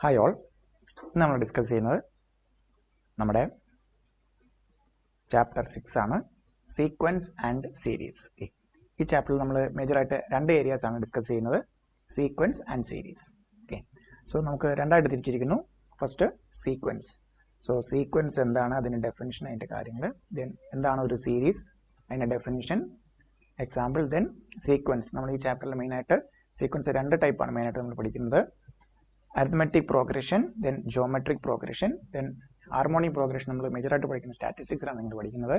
Hi all. ഇന്ന് നമ്മൾ discuss ചെയ്യുന്നത് നമ്മുടെ ചാപ്റ്റർ 6 ആണ്, സീക്വൻസ് ആൻഡ് സീരീസ്. ഈ ചാപ്റ്ററിൽ നമ്മൾ മേജറായിട്ട് രണ്ട് ഏരിയാസ് ആണ് ഡിസ്കസ് ചെയ്യുന്നത്, sequence and series. Okay, so നമുക്ക് രണ്ടായിട്ട് തിരിച്ചിരിക്കുന്നു. First sequence. സോ സീക്വൻസ് എന്താണ്, അതിൻ്റെ ഡെഫിനിഷൻ, അതിൻ്റെ കാര്യങ്ങൾ. ദെൻ എന്താണ് ഒരു സീരീസ്, അതിൻ്റെ ഡെഫിനിഷൻ, എക്സാമ്പിൾ. Then sequence. നമ്മൾ ഈ ചാപ്റ്ററിൽ മെയിനായിട്ട് സീക്വൻസ് രണ്ട് ടൈപ്പാണ് മെയിനായിട്ട് നമ്മൾ പഠിക്കുന്നത്. Arithmetic progression, then geometric progression, then harmonic progression. നമ്മൾ മേജറായിട്ട് പഠിക്കുന്ന സ്റ്റാറ്റിസ്റ്റിക്സിലാണ് നിങ്ങൾ പഠിക്കുന്നത്.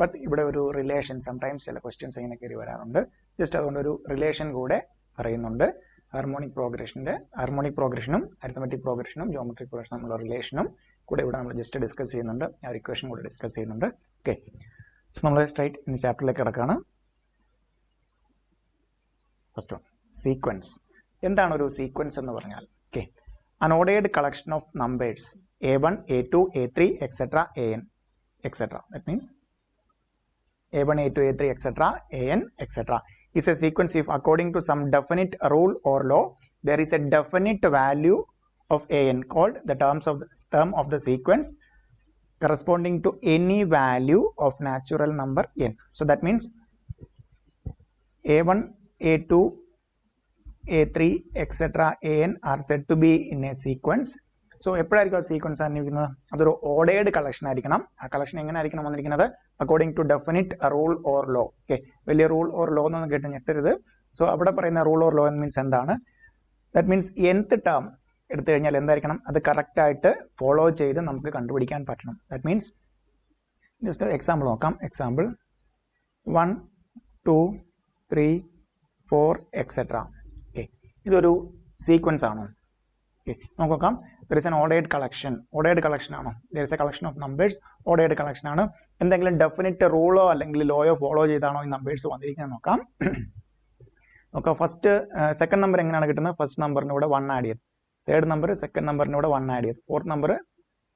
ബട്ട് ഇവിടെ ഒരു റിലേഷൻ, സംടൈംസ് ചില ക്വസ്റ്റ്യൻസ് ഇങ്ങനെ കയറി വരാറുണ്ട്. ജസ്റ്റ് അതുകൊണ്ട് ഒരു റിലേഷൻ കൂടെ പറയുന്നുണ്ട്. ഹാർമോണിക് പ്രോഗ്രഷനും അരിത്മെറ്റിക് പ്രോഗ്രഷനും ജോമെട്രിക് പ്രോഗ്രഷനും ഉള്ള റിലേഷനും കൂടെ ഇവിടെ നമ്മൾ ജസ്റ്റ് ഡിസ്കസ് ചെയ്യുന്നുണ്ട്. ആ ഒരു ഇക്വേഷൻ കൂടെ ഡിസ്കസ് ചെയ്യുന്നുണ്ട്. ഓക്കെ, സോ നമ്മൾ സ്ട്രൈറ്റ് ഇന്ന് ചാപ്റ്ററിലേക്ക് കിടക്കാണ്. First one, sequence. എന്താണ് ഒരു സീക്വൻസ് എന്ന് പറഞ്ഞാൽ? Okay, an ordered collection of numbers a1, a2, a3, etc., an, etc. That means a1, a2, a3, etc., an, etc. is a sequence if according to some definite rule or law there is a definite value of an called the term of the sequence corresponding to any value of natural number n. So that means a1, a2, a3, etc., an are said to be in a sequence. So എപ്പോഴായിരിക്കും ആ sequence ആയിരിക്കുന്നത്? അതൊരു ordered collection ആയിരിക്കണം. ആ collection എങ്ങനെ ആയിരിക്കണം വന്നിരിക്കുന്നത്? According to definite rule or law. Okay, വലിയ റൂൾ ഓർ ലോ എന്നൊന്നും കേട്ട് ഞെട്ടരുത്. സോ അവിടെ പറയുന്ന റൂൾ ഓർ ലോ മീൻസ് എന്താണ്? ദാറ്റ് മീൻസ് nth ടേം എടുത്തു കഴിഞ്ഞാൽ എന്തായിരിക്കണം? അത് കറക്റ്റായിട്ട് ഫോളോ ചെയ്ത് നമുക്ക് കണ്ടുപിടിക്കാൻ പറ്റണം. ദാറ്റ് മീൻസ് ജസ്റ്റ് എക്സാമ്പിൾ നോക്കാം. Example 1, 2, 3, 4, etc. ഇതൊരു സീക്വൻസ് ആണോ? ഓക്കെ, നമുക്ക് നോക്കാം. There is an ordered collection. Ordered collection ആണോ? There is a collection of numbers. Ordered collection ആണ്. എന്തെങ്കിലും ഡെഫിനിറ്റ് റൂളോ അല്ലെങ്കിൽ ലോയോ ഫോളോ ചെയ്താണോ ഈ നമ്പേഴ്സ് വന്നിരിക്കുന്നത് നോക്കാം. ഫസ്റ്റ് സെക്കൻഡ് നമ്പർ എങ്ങനെയാണ് കിട്ടുന്നത്? ഫസ്റ്റ് നമ്പറിന് ഇവിടെ 1 ആഡ് ചെയ്ത്, തേർഡ് നമ്പർ സെക്കൻഡ് നമ്പറിന് ഇവിടെ 1 ആഡ് ചെയ്ത്, ഫോർത്ത് നമ്പർ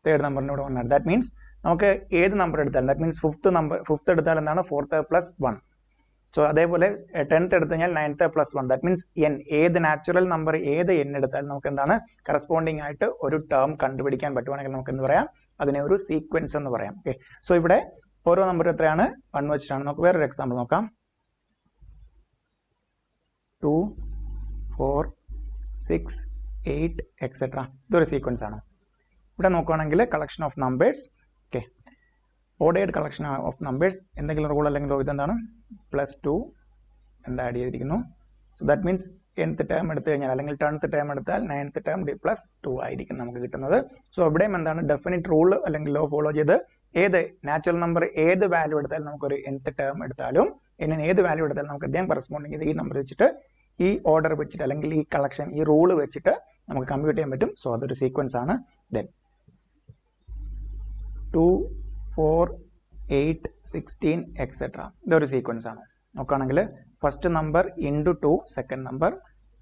തേർഡ് നമ്പറിന് ഇവിടെ 1 ആഡ്. ദാറ്റ് മീൻസ് നമുക്ക് ഏത് നമ്പർ എടുത്താലും, ദാറ്റ് മീൻസ് ഫിഫ്ത്ത് എടുത്താൽ എന്താണ്? 4th + 1. സോ അതേപോലെ 10th എടുത്തു കഴിഞ്ഞാൽ 9th + 1. ദാറ്റ് മീൻസ് n, ഏത് നാച്ചുറൽ നമ്പർ ഏത് n എടുത്താലും നമുക്ക് എന്താണ് കറസ്പോണ്ടിങ് ആയിട്ട് ഒരു ടേം കണ്ടുപിടിക്കാൻ പറ്റുവാണെങ്കിൽ നമുക്ക് എന്ത് പറയാം? അതിനെ ഒരു സീക്വൻസ് എന്ന് പറയാം. ഓക്കെ, സോ ഇവിടെ ഓരോ നമ്പർ എത്രയാണ്? 1 വെച്ചിട്ടാണ്. നമുക്ക് വേറൊരു എക്സാമ്പിൾ നോക്കാം. 2, 4, 6, 8, etc. ഇതൊരു സീക്വൻസ് ആണ്. ഇവിടെ നോക്കുകയാണെങ്കിൽ collection of numbers. Okay, ordered collection of numbers. എന്തെങ്കിലും റൂൾ അല്ലെങ്കിൽ ഇതെന്താണ്? +2 രണ്ട് ആഡ് ചെയ്തിരിക്കുന്നു. So that means nth term എടുത്തു കഴിഞ്ഞാൽ അല്ലെങ്കിൽ 10th ടേം എടുത്താൽ 9th ടേം +2 ആയിരിക്കും നമുക്ക് കിട്ടുന്നത്. സോ ഇവിടെയും എന്താണ്? ഡെഫിനിറ്റ് റൂൾ അല്ലെങ്കിൽ ലോ ഫോളോ ചെയ്ത് ഏത് നാച്ചുറൽ നമ്പർ ഏത് വാല്യൂ എടുത്താലും നമുക്കൊരു nth ടേം എടുത്താലും ഏത് വാല്യൂ എടുത്താലും നമുക്ക് അദ്ദേഹം കറസ്പോണ്ടിങ് ചെയ്ത് ഈ നമ്പർ വെച്ചിട്ട് ഈ ഓർഡർ വെച്ചിട്ട് അല്ലെങ്കിൽ ഈ കളക്ഷൻ ഈ റൂൾ വെച്ചിട്ട് നമുക്ക് കമ്പ്യൂട്ട് ചെയ്യാൻ പറ്റും. സോ അതൊരു സീക്വൻസ് ആണ്. Then 2, 4, 8, 16, etc. ഇതൊരു സീക്വൻസ് ആണ്. നോക്കുകയാണെങ്കിൽ first number into 2 second number,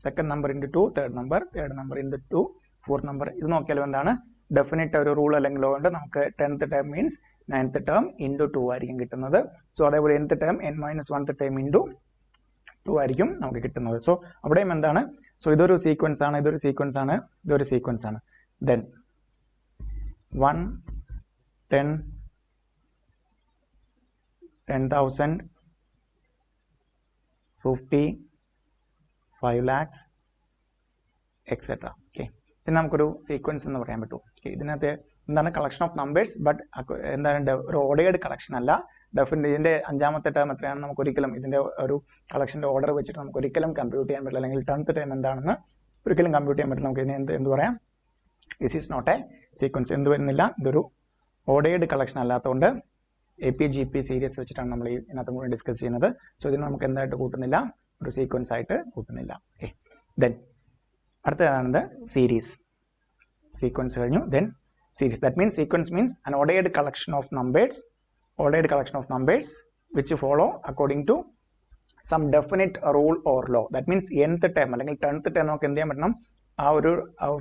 second number into 2 third number, third number into 2 fourth number. ഇത് നോക്കിയാലും എന്താണ്? ഡെഫിനിറ്റ് ഒരു റൂൾ അല്ലെങ്കിൽ ലോ ഉണ്ട്. നമുക്ക് 10th term means 9th term into 2 ആയിരിക്കും കിട്ടുന്നത്. സോ അതേപോലെ nth term n-1th term into 2 ആയിരിക്കും നമുക്ക് കിട്ടുന്നത്. സോ അവിടെയും എന്താണ്? സോ ഇതൊരു സീക്വൻസ് ആണ്, ഇതൊരു സീക്വൻസ് ആണ്, ഇതൊരു സീക്വൻസ് ആണ്. Then 1, 10, 10,000, 50, 5 lakhs, etc. ഓക്കെ, ഇത് നമുക്കൊരു സീക്വൻസ് എന്ന് പറയാൻ പറ്റും. ഓക്കെ, ഇതിനകത്ത് എന്താണ്? Collection of numbers. ബട്ട് എന്താണ്? ഒരു ഓർഡേർഡ് കളക്ഷൻ അല്ല. ഡെഫിനറ്റ് ഇതിന്റെ 5ാമത്തെ ടേം എത്രയാണ് നമുക്ക് ഒരിക്കലും ഇതിന്റെ ഒരു കളക്ഷന്റെ ഓർഡർ വെച്ചിട്ട് നമുക്ക് ഒരിക്കലും കമ്പ്യൂട്ട് ചെയ്യാൻ പറ്റില്ല. അല്ലെങ്കിൽ 10th ടേം എന്താണെന്ന് ഒരിക്കലും കമ്പ്യൂട്ട് ചെയ്യാൻ പറ്റില്ല. നമുക്ക് ഇതിനെ എന്ത് പറയാം? This is not a sequence. എന്ത് വരുന്നില്ല? ഇതൊരു ഓർഡേർഡ് കളക്ഷൻ അല്ലാത്തതുകൊണ്ട് APGP സീരീസ് വെച്ചിട്ടാണ് നമ്മൾ ഇതിനകത്ത് കൂടി ഡിസ്കസ് ചെയ്യുന്നത്. സോ ഇതിന് നമുക്ക് എന്തായിട്ട് കൂട്ടുന്നില്ല? ഒരു സീക്വൻസ് ആയിട്ട് കൂട്ടുന്നില്ല. ഓക്കെ, ദെൻ അടുത്തതാണ് സീരീസ്. സീക്വൻസ് കഴിഞ്ഞു. Then series. That means sequence means an ordered collection of numbers which follow according to some definite rule or law. That means nth term അല്ലെങ്കിൽ 10th term നമുക്ക് എന്ത് ചെയ്യാൻ പറ്റണം? ആ ഒരു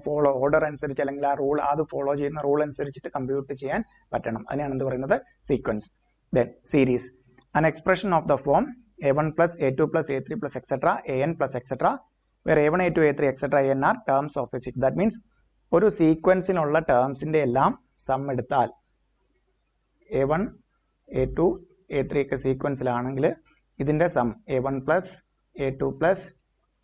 ഫോളോ ഓർഡർ അനുസരിച്ച് അല്ലെങ്കിൽ ആ റൂൾ അത് ഫോളോ ചെയ്യുന്ന റൂൾ അനുസരിച്ചിട്ട് കമ്പ്യൂട്ട് ചെയ്യാൻ പറ്റണം. അതിനാണ് എന്ത് പറയുന്നത്? Sequence. Then series. An expression of the form a1 + a2 + a3 + etc. an + etc. where a1, a2, a3, etc. n are terms of a sequence. That means ഒരു സീക്വൻസിനുള്ള ടേംസിൻ്റെ എല്ലാം സം എടുത്താൽ A1 A2 A3 ഒക്കെ സീക്വൻസിലാണെങ്കിൽ ഇതിൻ്റെ sum A1 plus A2 plus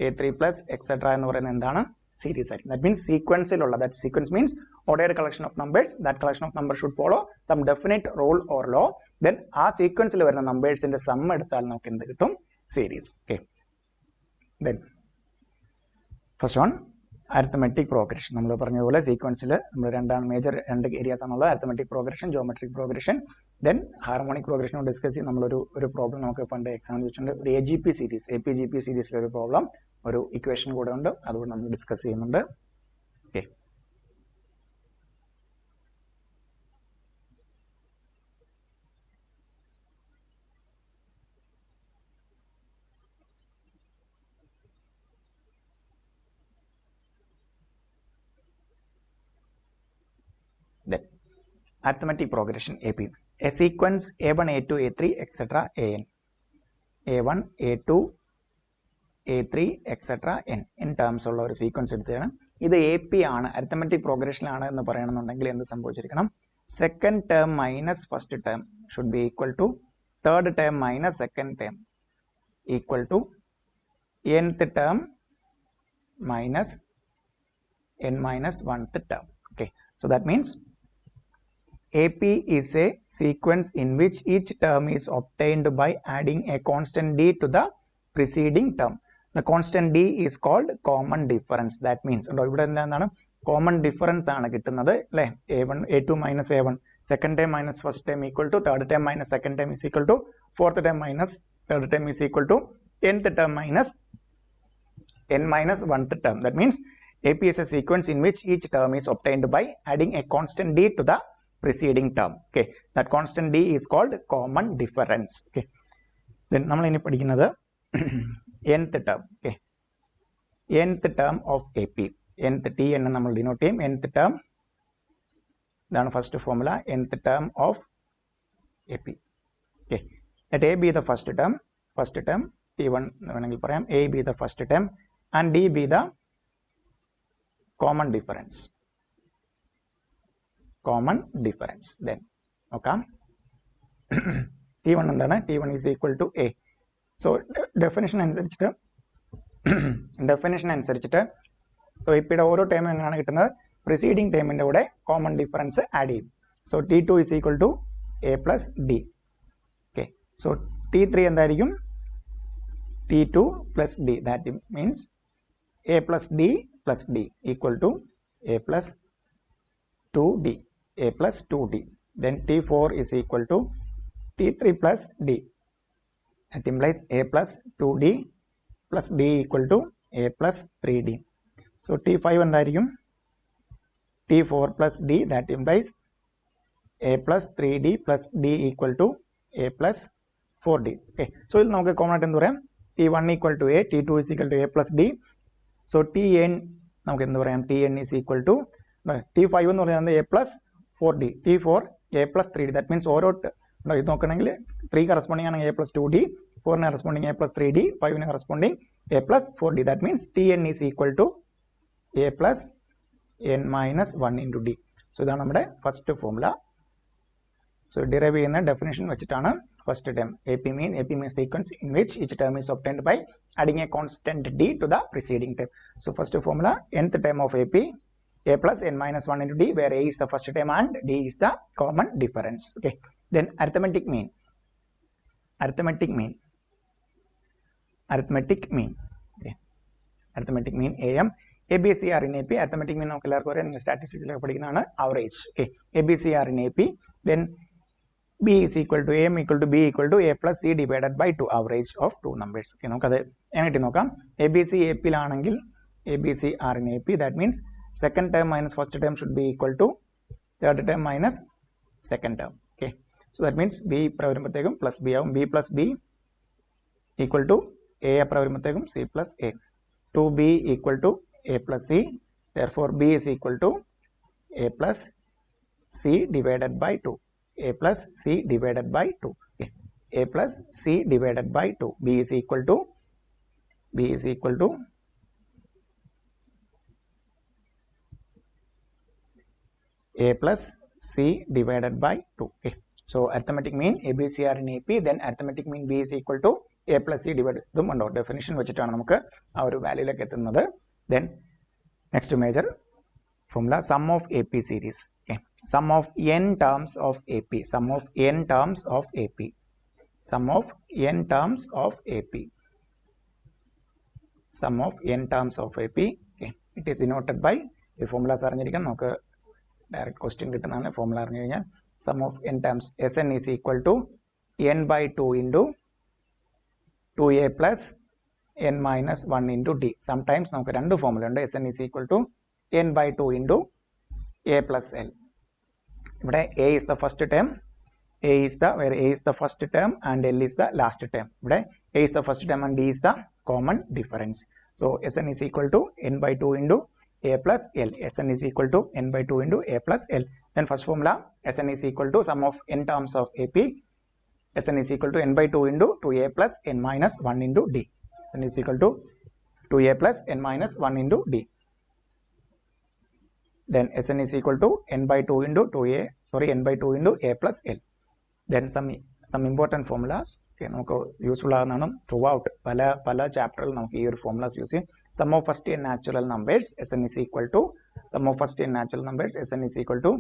A3 plus etcetera എന്ന് പറയുന്നത് എന്താണ്? Series ആയിരിക്കും. ദാറ്റ് മീൻസ് സീക്വൻസിലുള്ള, that sequence means ordered collection of numbers. That collection of numbers should follow some definite rule or law. Then ആ സീക്വൻസിൽ വരുന്ന നമ്പേഴ്സിന്റെ സം എടുത്താൽ നമുക്ക് എന്ത് കിട്ടും? Series. Okay. Then first one arithmetic progression. നമ്മൾ പറഞ്ഞതുപോലെ സീക്വൻസിൽ നമ്മൾ രണ്ട് ഏരിയാസ് ആണുള്ളത്. arithmetic progression, geometric progression, then harmonic progression discuss ചെയ്ത് നമ്മളൊരു പ്രോബ്ലം നമുക്ക് പണ്ട് എക്സാം ചോദിച്ചിട്ടുണ്ട്. ഒരു AGP സീരീസ്, APGP സീരീസിലെ ഒരു പ്രോബ്ലം, ഒരു ഇക്വേഷൻ കൂടെ ഉണ്ട്, അതുകൊണ്ട് നമ്മൾ ഡിസ്കസ് ചെയ്യുന്നുണ്ട്. Okay. Then arithmetic progression AP, a sequence A1 A2 A3 etc. AN, A1 A2 A3 etc. N in terms ഉള്ള ഒരു സീക്വൻസ് എടുത്താണ്. ഇത് AP ആണ്, അരിത്തമെറ്റിക് പ്രോഗ്രഷനിലാണ് എന്ന് പറയണമെന്നുണ്ടെങ്കിൽ എന്ത് സംഭവിച്ചിരിക്കണം? Second term minus first term should be equal to third term minus second term equal to nth term minus n minus 1th term. Okay, so that means AP is a sequence in which each term is obtained by adding a constant d to the preceding term. The constant d is called common difference. That means ഇവിടെ എന്താണ്? common difference ആണ് കിട്ടുന്നത് അല്ലേ? A1 A2 minus A1, second term minus first term equal to third term minus second term is equal to fourth term minus third term is equal to nth term minus n minus 1th term. That means AP is a sequence in which each term is obtained by adding a constant d to the preceding term. Okay, that constant d is called common difference. Okay, then നമ്മൾ ഇനി പഠിക്കുന്നത് nth term. Okay, nth term of AP, nth t എന്ന് നമ്മൾ denote ചെയ്യും. nth term ഇതാണ് first formula, nth term of AP. Okay, let A be the first term T1 വേണമെങ്കിൽ പറയാം, A be the first term and D be the common difference. Then okay, T1 എന്താണ്? T1 is equal to A. So definition അനുസരിച്ചിട്ട് APയുടെ ഓരോ ടേമും എങ്ങനെയാണ് കിട്ടുന്നത്? Preceding ടേമിന്റെ കൂടെ common difference add ചെയ്യും. So T2 is equal to A plus D. Okay, so T3 എന്തായിരിക്കും? T2 plus D. That means A plus D plus D equal to A plus 2D, A plus 2D. Then T4 is equal to T3 plus D. That implies A plus 2D plus D equal to A plus 3D. So T5 എന്തായിരിക്കും? T4 plus D. That implies A plus 3D plus D equal to A plus 4D. Okay, so ഇതിൽ നമുക്ക് common ആയിട്ട് എന്ത് പറയാം? T1 equal to A, T2 is equal to A plus D. So Tn നമുക്ക് എന്ത് പറയാം? Tn is equal to T5 എന്ന് പറയുന്നത് A plus 4D, T4 A plus 3D. That means ഓരോ ഇത് നോക്കണമെങ്കിൽ 3 കറസ്പോണ്ടിങ് ആണെങ്കിൽ A plus 2D, 4 corresponding A plus 3D, 5 corresponding A plus 4D. That means Tn is equal to A plus n minus 1 into D. So ഇതാണ് നമ്മുടെ first formula. So derive ചെയ്യുന്ന definition വെച്ചിട്ടാണ് first term AP means sequence in which each term is obtained by adding a constant d to the preceding term. So first formula, nth term of AP, A plus n minus 1 into D, where A is the first term and D is the common difference. Okay, then arithmetic mean. Okay, arithmetic mean AM. ABCR in AP, arithmetic mean നമുക്ക് എല്ലാവർക്കും അറിയാം, നിങ്ങൾ സ്റ്റാറ്റിസ്റ്റിക്സിലൊക്കെ പഠിക്കുന്നതാണ്, average. Okay, ABCR in AP, then B is equal to AM equal to B equal to A plus C divided by 2, average of 2 numbers. Okay, നമുക്കത് എങ്ങനെ നോക്കാം? ABC AP ലാണെങ്കിൽ ABCR in AP, that means second term minus first term should be equal to third term minus second term. Okay, so that means B വരുമ്പോഴത്തേക്കും plus B ആവും, B plus B equal to A വരുമ്പോഴത്തേക്കും C plus A, 2B equal to A plus C, therefore B is equal to A plus C divided by 2, A plus C divided by 2. Okay, A plus C divided by 2, B is equal to a plus c divided by 2. Okay. So arithmetic mean a, b, c are in AP, then arithmetic mean b is equal to a plus c divided ഇതും ഉണ്ടോ definition വെച്ചിട്ടാണ് നമുക്ക് ആ ഒരു വാല്യൂയിലേക്ക് എത്തുന്നത്. Then next major formula, sum of AP series. Okay. Sum of n terms of AP. Sum of n terms of AP. Sum of n terms of AP. Sum of n terms of AP. Okay. It is denoted by the formulas അറിഞ്ഞിരിക്കണം. നമുക്ക് direct question കിട്ടുന്നതാണ് formula അറിഞ്ഞു കഴിഞ്ഞാൽ. Sum of n terms Sn is equal to n by 2 into 2a plus n minus 1 into d. Sometimes നമുക്ക് രണ്ട് formula ഉണ്ട്. Sn is equal to n by 2 into a plus l. ഇവിടെ a is the first term, where a is the first term and l is the last term. ഇവിടെ a is the first term and d is the common difference. So Sn is equal to n by 2 into a plus l. Sn is equal to n by 2 into a plus l. Then first formula, Sn is equal to sum of n terms of AP. Sn is equal to n by 2 into 2a plus n minus 1 into d. Sn is equal to 2a plus n minus 1 into d. Then Sn is equal to n by 2 into n by 2 into a plus l. Then some important formulas. Okay, നമുക്ക് useful ആകുന്നതാണ് throughout പല ചാപ്റ്ററിൽ നമുക്ക് ഈ ഒരു formulas use ചെയ്യും. Sum of first n natural numbers Sn is equal to sum of first n natural numbers Sn is equal to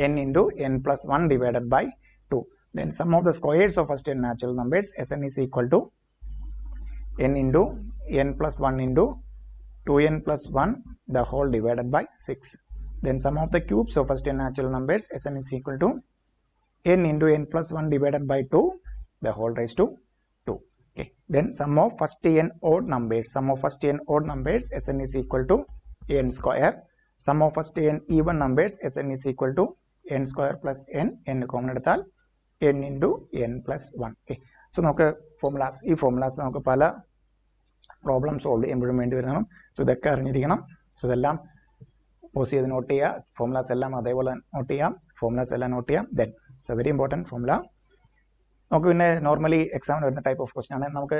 n into n plus 1 divided by 2. Then sum of the squares of first n natural numbers Sn is equal to n into n plus 1 into 2n plus 1 the whole divided by 6. Then sum of the cubes of first n natural numbers Sn is equal to n into n plus 1 divided by 2 the whole raised to 2. Okay. Then sum of first n odd numbers Sn is equal to n square. Sum of first n even numbers Sn is equal to n square plus n common എടുത്താൽ n into n plus 1. Okay. So നമുക്ക് ഈ formulas നമുക്ക് പല problem solve ചെയ്യുമ്പോഴും വേണ്ടി വരണം. So ഇതൊക്കെ അറിഞ്ഞിരിക്കണം. സോ ഇതെല്ലാം പോസ് ചെയ്ത് നോട്ട് ചെയ്യുക. ഫോർമുലാസ് എല്ലാം അതേപോലെ നോട്ട് ചെയ്യാം. Then so very important formula. നമുക്ക് പിന്നെ നോർമലി എക്സാമിന് വരുന്ന ടൈപ്പ് ഓഫ് ക്വസ്റ്റൻ ആണ്. നമുക്ക്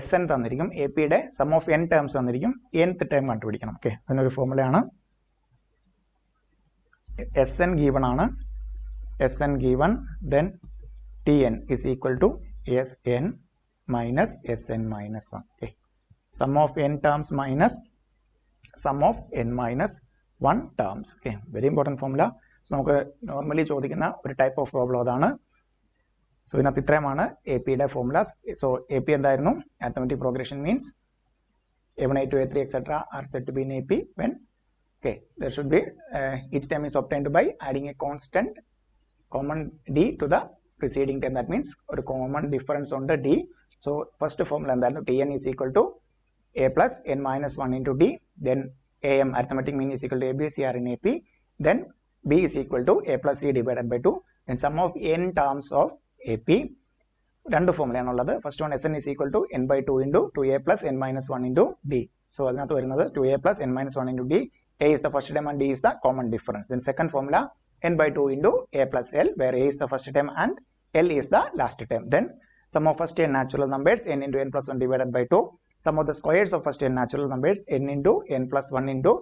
Sn തന്നിരിക്കും, എ പിയുടെ സം ഓഫ് n ടേംസ് തന്നിരിക്കും, nth ടേം കണ്ടുപിടിക്കണം. ഓക്കെ, അതിനൊരു ഫോർമുലയാണ്. Sn ഗീവൺ ആണ്, Sn given, then Tn is equal to Sn minus Sn minus 1. Okay, sum of n terms minus sum of n minus 1 terms. Okay, very important formula. So നമുക്ക് normally ചോദിക്കുന്ന ഒരു type of problem അതാണ്. So ഇതിനകത്ത് ഇത്രയുമാണ് A പിയുടെ formulas. So A P എന്തായിരുന്നു? Arithmetic progression means A1, A2, A3 etc. are said to be in AP when there should be each term is obtained by adding a constant common d to the preceding term. That means a common difference on the d. So first formula എന്താണ്? Tn is equal to a plus n minus 1 into d. Then am arithmetic mean is equal to a, b, c are in AP. Then b is equal to a plus c divided by 2. Then sum of n terms of AP. രണ്ട് ഫോർമുലയാണുള്ളത്. First one Sn is equal to n by 2 into 2a plus n minus 1 into d. So അതിനകത്ത് വരുന്നത് 2a plus n minus 1 into d. A is the first term and d is the common difference. Then second formula n by 2 into a plus l, where a is the first term and l is the last term. Then sum of first n natural numbers n into n plus 1 divided by 2. Sum of the squares of first n natural numbers n into n plus 1 into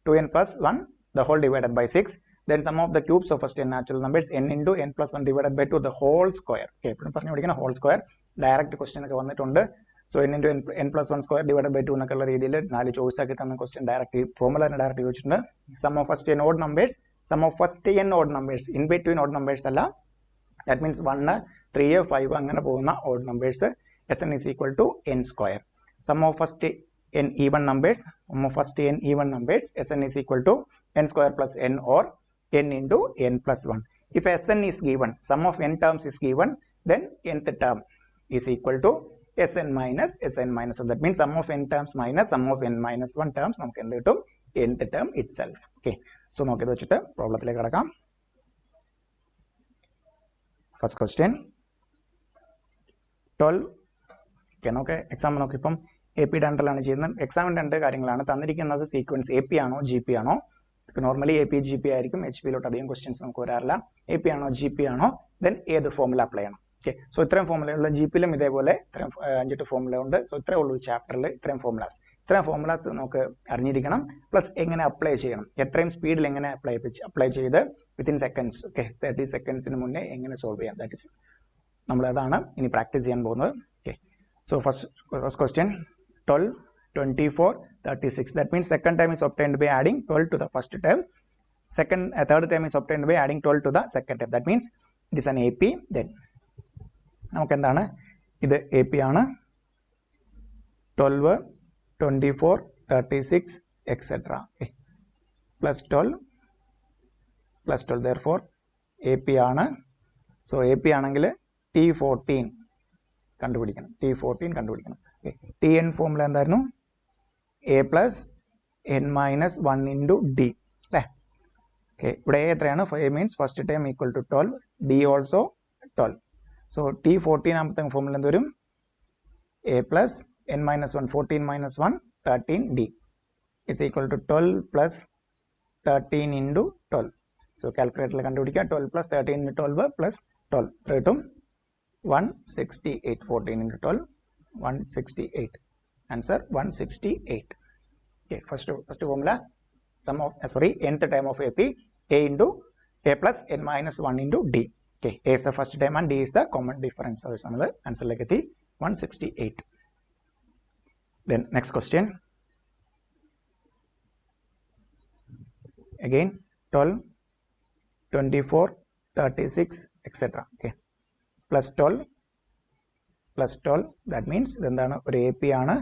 2n plus 1 the whole divided by 6. Then sum of the cubes of first n natural numbers n into n plus 1 divided by 2 the whole square. Okay, എപ്പോഴും പറഞ്ഞു പഠിക്കുന്ന whole square. Direct question ഒക്കെ വന്നിട്ടുണ്ട്. So n into n plus 1 square divided by 2 എന്നൊക്കെയുള്ള രീതിയിൽ 4 choice ആക്കി തന്ന question direct formula തന്നെ ഡയറക്റ്റ് ചോദിച്ചിട്ടുണ്ട്. Sum of first n odd numbers, sum of first n odd numbers, in between odd numbers അല്ല. That means 1, 3, 5 അങ്ങനെ പോകുന്ന odd numbers Sn is equal to n square. Sum of first n even numbers, Sn is equal to n square plus n or n into n plus 1. If Sn is given, sum of n terms is given, then nth term is equal to Sn minus Sn minus 1. That means sum of n terms minus sum of n minus 1 terms നമുക്ക് എന്ത് കിട്ടും? nth term itself. Okay, so നമുക്ക് ഇത് വെച്ചിട്ട് പ്രോബ്ലത്തിലേക്ക് കടക്കാം. First question 12. Okay, നമുക്ക് exam നോക്കിയപ്പം A പിയുടെ അണ്ടറിലാണ് ചെയ്യുന്നത്. എക്സാമിൻ്റെ രണ്ട് കാര്യങ്ങളാണ് തന്നിരിക്കുന്നത്. സീക്വൻസ് എ പി ആണോ ജി പി ആണോ? Normally A P G P ആയിരിക്കും. എച്ച് പിയിലോട്ട് അധികം ക്വസ്റ്റ്യൻസ് നമുക്ക് വരാറില്ല. എ പി ആണോ ജി പി ആണോ, ദെൻ ഏത് ഫോർമുല അപ്ലൈ ചെയ്യണം. ഓക്കെ. സോ ഇത്രയും ഫോർമുലയുള്ള GPയിലും ഇതേപോലെ ഇത്രയും 5-8 ഫോർമുല ഉണ്ട്. സോ ഇത്രയേ ഉള്ളൂ ചാപ്റ്ററിൽ ഇത്രയും ഫോർമുലാസ് നമുക്ക് അറിഞ്ഞിരിക്കണം. പ്ലസ് എങ്ങനെ അപ്ലൈ ചെയ്യണം, എത്രയും സ്പീഡിൽ എങ്ങനെ അപ്ലൈ ചെയ്ത് വിത്തിൻ സെക്കൻഡ്സ്, ഓക്കെ, 30 സെക്കൻഡ്സിന് മുന്നേ എങ്ങനെ സോൾവ് ചെയ്യാം, ദാറ്റ് ഇസ് നമ്മൾ അതാണ് ഇനി പ്രാക്ടീസ് ചെയ്യാൻ പോകുന്നത്. Okay. So first question 12, 24, 36. That means second term is obtained by adding 12 to the first term. Third term is obtained by adding 12 to the second term. That means it is an AP. Then നമുക്ക് എന്താണ് ഇത് AP ആണ്. 12, 24, 36 etc. Okay. plus 12 therefore AP ആണ്. So AP ആണെങ്കിൽ T14 കണ്ടുപിടിക്കണം. Okay. Tn formula എന്തായിരുന്നു? A plus n minus 1 into D അല്ലേ? Okay. ഇവിടെ A എത്രയാണ്? A means first term equal to 12, D also 12. So T14 ആകുമ്പോഴത്തെ ഫോർമുല എന്ത് വരും? A plus n minus 1, 14 minus 1, 13D is equal to 12 plus 13 into 12. So കാൽക്കുലേറ്ററിൽ കണ്ടുപിടിക്കുക. 12 plus 13 into 12 plus 12 എത്ര കിട്ടും? 168. 14 into 12, 168. Answer 168. Okay, first formula, nth term of AP, A into A plus n minus 1 into D. Okay, A is the first term and D is the common difference. So നമ്മൾ ആൻസറിലേക്ക് എത്തി 168. Then next question. Again 12, 24, 36 etc. Okay, plus 12 that means എന്താണ് ഒരു AP ആണ്.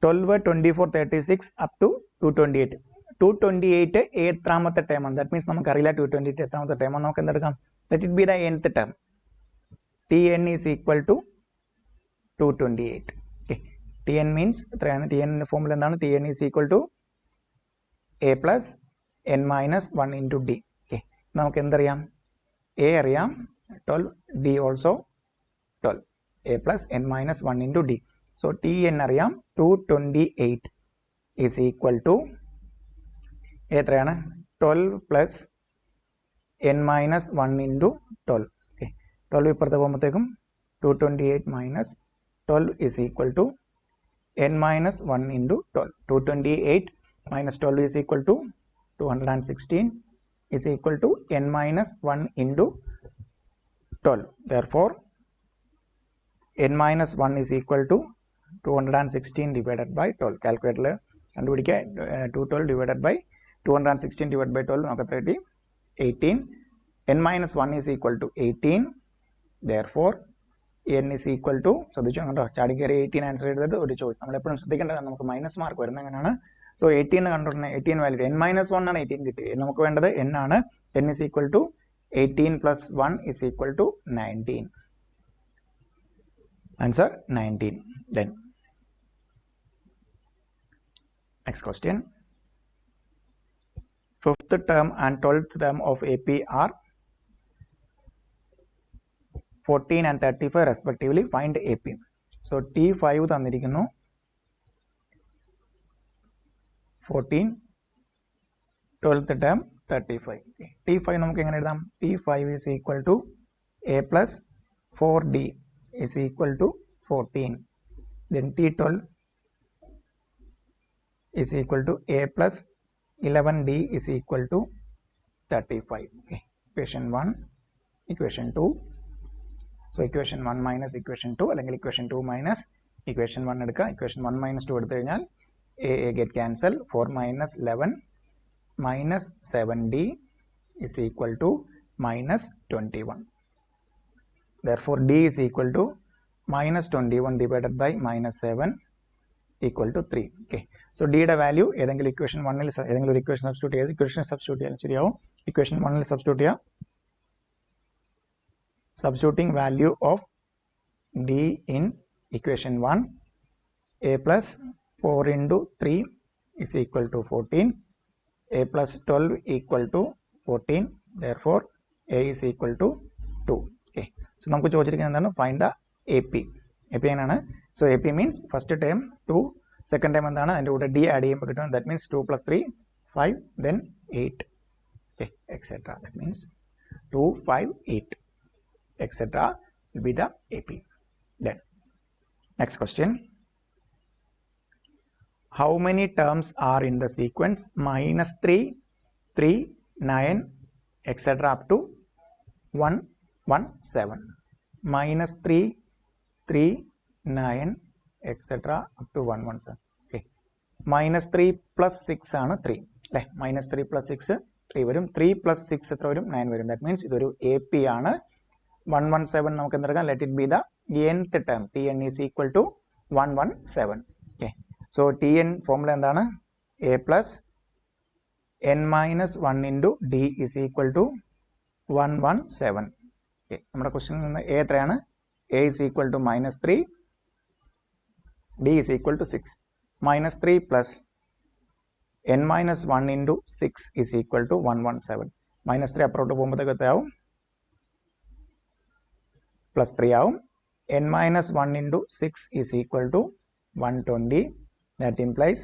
12, 24, 36 up to 228. 228 എത്രാമത്തെ term ആണ്? That means നമുക്കറിയില്ല 228 എത്രാമത്തെ term ആണ്. നമുക്ക് എന്തെടുക്കാം? Let it be the nth term. Tn is equal to 228. Okay. Tn means എത്രയാണ്? Tn ഫോർമുല എന്താണ്? Tn is equal to A plus n minus 1 into D. Okay. നമുക്ക് എന്തറിയാം? A അറിയാം 12, D also 12. A plus n minus 1 into D. So Tn അറിയാം 228 is equal to എത്രയാണ്? 12 plus n minus 1 into 12. Okay. 12 ഇപ്പുറത്ത് പോകുമ്പോഴത്തേക്കും 228 minus 12 is equal to n minus 1 into 12. 228 minus 12 is equal to 216 is equal to n minus 1 into 12. Therefore n minus 1 is equal to 216 divided by 12. കാൽക്കുലേറ്ററിൽ കണ്ടുപിടിക്കുക. 212 divided by 216 divided by 12 നമുക്ക് 18. n minus 1 is equal to 18. Therefore n is equal to, ശ്രദ്ധിച്ചു കണ്ടോ, ചാടി കയറി 18 answer ചെയ്തത് ഒരു choice. നമ്മൾ എപ്പോഴും ശ്രദ്ധിക്കേണ്ടത് നമുക്ക് മൈനസ് മാർക്ക് വരുന്നത് എങ്ങനെയാണ്? സോ 18 കണ്ടുകൊണ്ടിരുന്ന 18 വാല്യൂ n minus 1 ആണ് 18 കിട്ടിയത്. നമുക്ക് വേണ്ടത് n ആണ്. n is equal to 18 plus 1 is equal to 19. Answer 19. Then next question. 5th term and 12th term of AP are 14 and 35 respectively. Find AP. So T5 തന്നിരിക്കുന്നു 14, 12th term 35. Okay. T5 നമുക്ക് എങ്ങനെ എഴുതാം? T5 is equal to A plus 4D is equal to 14. Then T12 is equal to A plus 11D is equal to 35. Okay. Equation 1, equation 2. So equation 1 minus equation 2 അല്ലെങ്കിൽ equation 2 minus equation 1 എടുക്കുക. equation 1 minus 2 എടുത്തു കഴിഞ്ഞാൽ A get cancel. 4 minus 11 minus 7D is equal to minus 21. Therefore D is equal to minus 21 divided by minus 7 equal to 3. Okay. So D യുടെ value ഏതെങ്കിലും equation 1ൽ ഏതെങ്കിലും ഒരു equation substitute ചെയ്ത് equation substitute ചെയ്യാൻ ശരിയാവും. ഇക്വേഷൻ 1ൽ substitute ചെയ്യുക. Substituting value of D in equation 1, A plus 4 into 3 is equal to 14. A plus 12 equal to 14. Therefore A is equal to 2. Okay. So നമുക്ക് ചോദിച്ചിരിക്കുന്നത് എന്താണ്? Find the AP. AP എങ്ങനെയാണ്? So AP means first term 2, second term എന്താണ്? അതിൻ്റെ കൂടെ D add ചെയ്യുമ്പോൾ കിട്ടുന്നത്. That means 2 plus 3, 5, then 8. Okay, etc. That means 2, 5, 8, etc. will be the AP. Then next question. How many terms are in the sequence -3, 3, 9, etc. up to 1, 1, 7? -3, 3, 9, etc. up to 1, 1, 7. Okay. -3 plus 6 ആണ് 3. അല്ലേ? -3 plus 6 3 വരും. 3 plus 6 എത്ര വരും? 9 വരും. That means ഇതൊരു AP ആണ്. 117 നമുക്ക് എന്തെടുക്കാം? Let it be the nth term. Tn is equal to 117. Okay. So Tn formula എന്താണ്? A plus n minus 1 into D is equal to 117. Okay. നമ്മുടെ ക്വസ്റ്റ്യനിൽ നിന്ന് A എത്രയാണ്? A is equal to -3, D is equal to 6. -3 plus n minus 1 into 6 is equal to 117. -3 അപ്പുറത്തോട്ട് പോകുമ്പോഴത്തേക്ക് എത്രയാവും? +3 ആവും. n minus 1 into 6 is equal to 120. That implies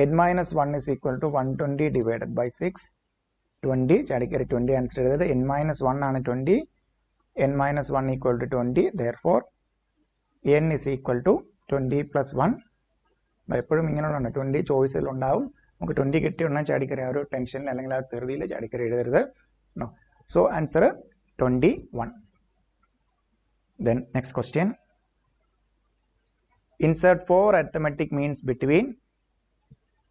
n minus 1 is equal to 120 divided by 6. 20 ചാടിക്കറി 20 answer എഴുതിയത്. n minus 1 ആണ് 20. n minus 1 equal to 20. Therefore n is equal to 20 plus 1. എപ്പോഴും ഇങ്ങനെയുള്ളതാണ് 20 ചോയ്സിൽ ഉണ്ടാവും. നമുക്ക് 20 കിട്ടിയുണ്ടെങ്കിൽ ചാടിക്കറി ആ ഒരു ടെൻഷനിൽ അല്ലെങ്കിൽ ആ തെറുതിയിൽ ചാടിക്കറി എഴുതരുത്. So answer 21. Then next question. Insert 4 arithmetic means between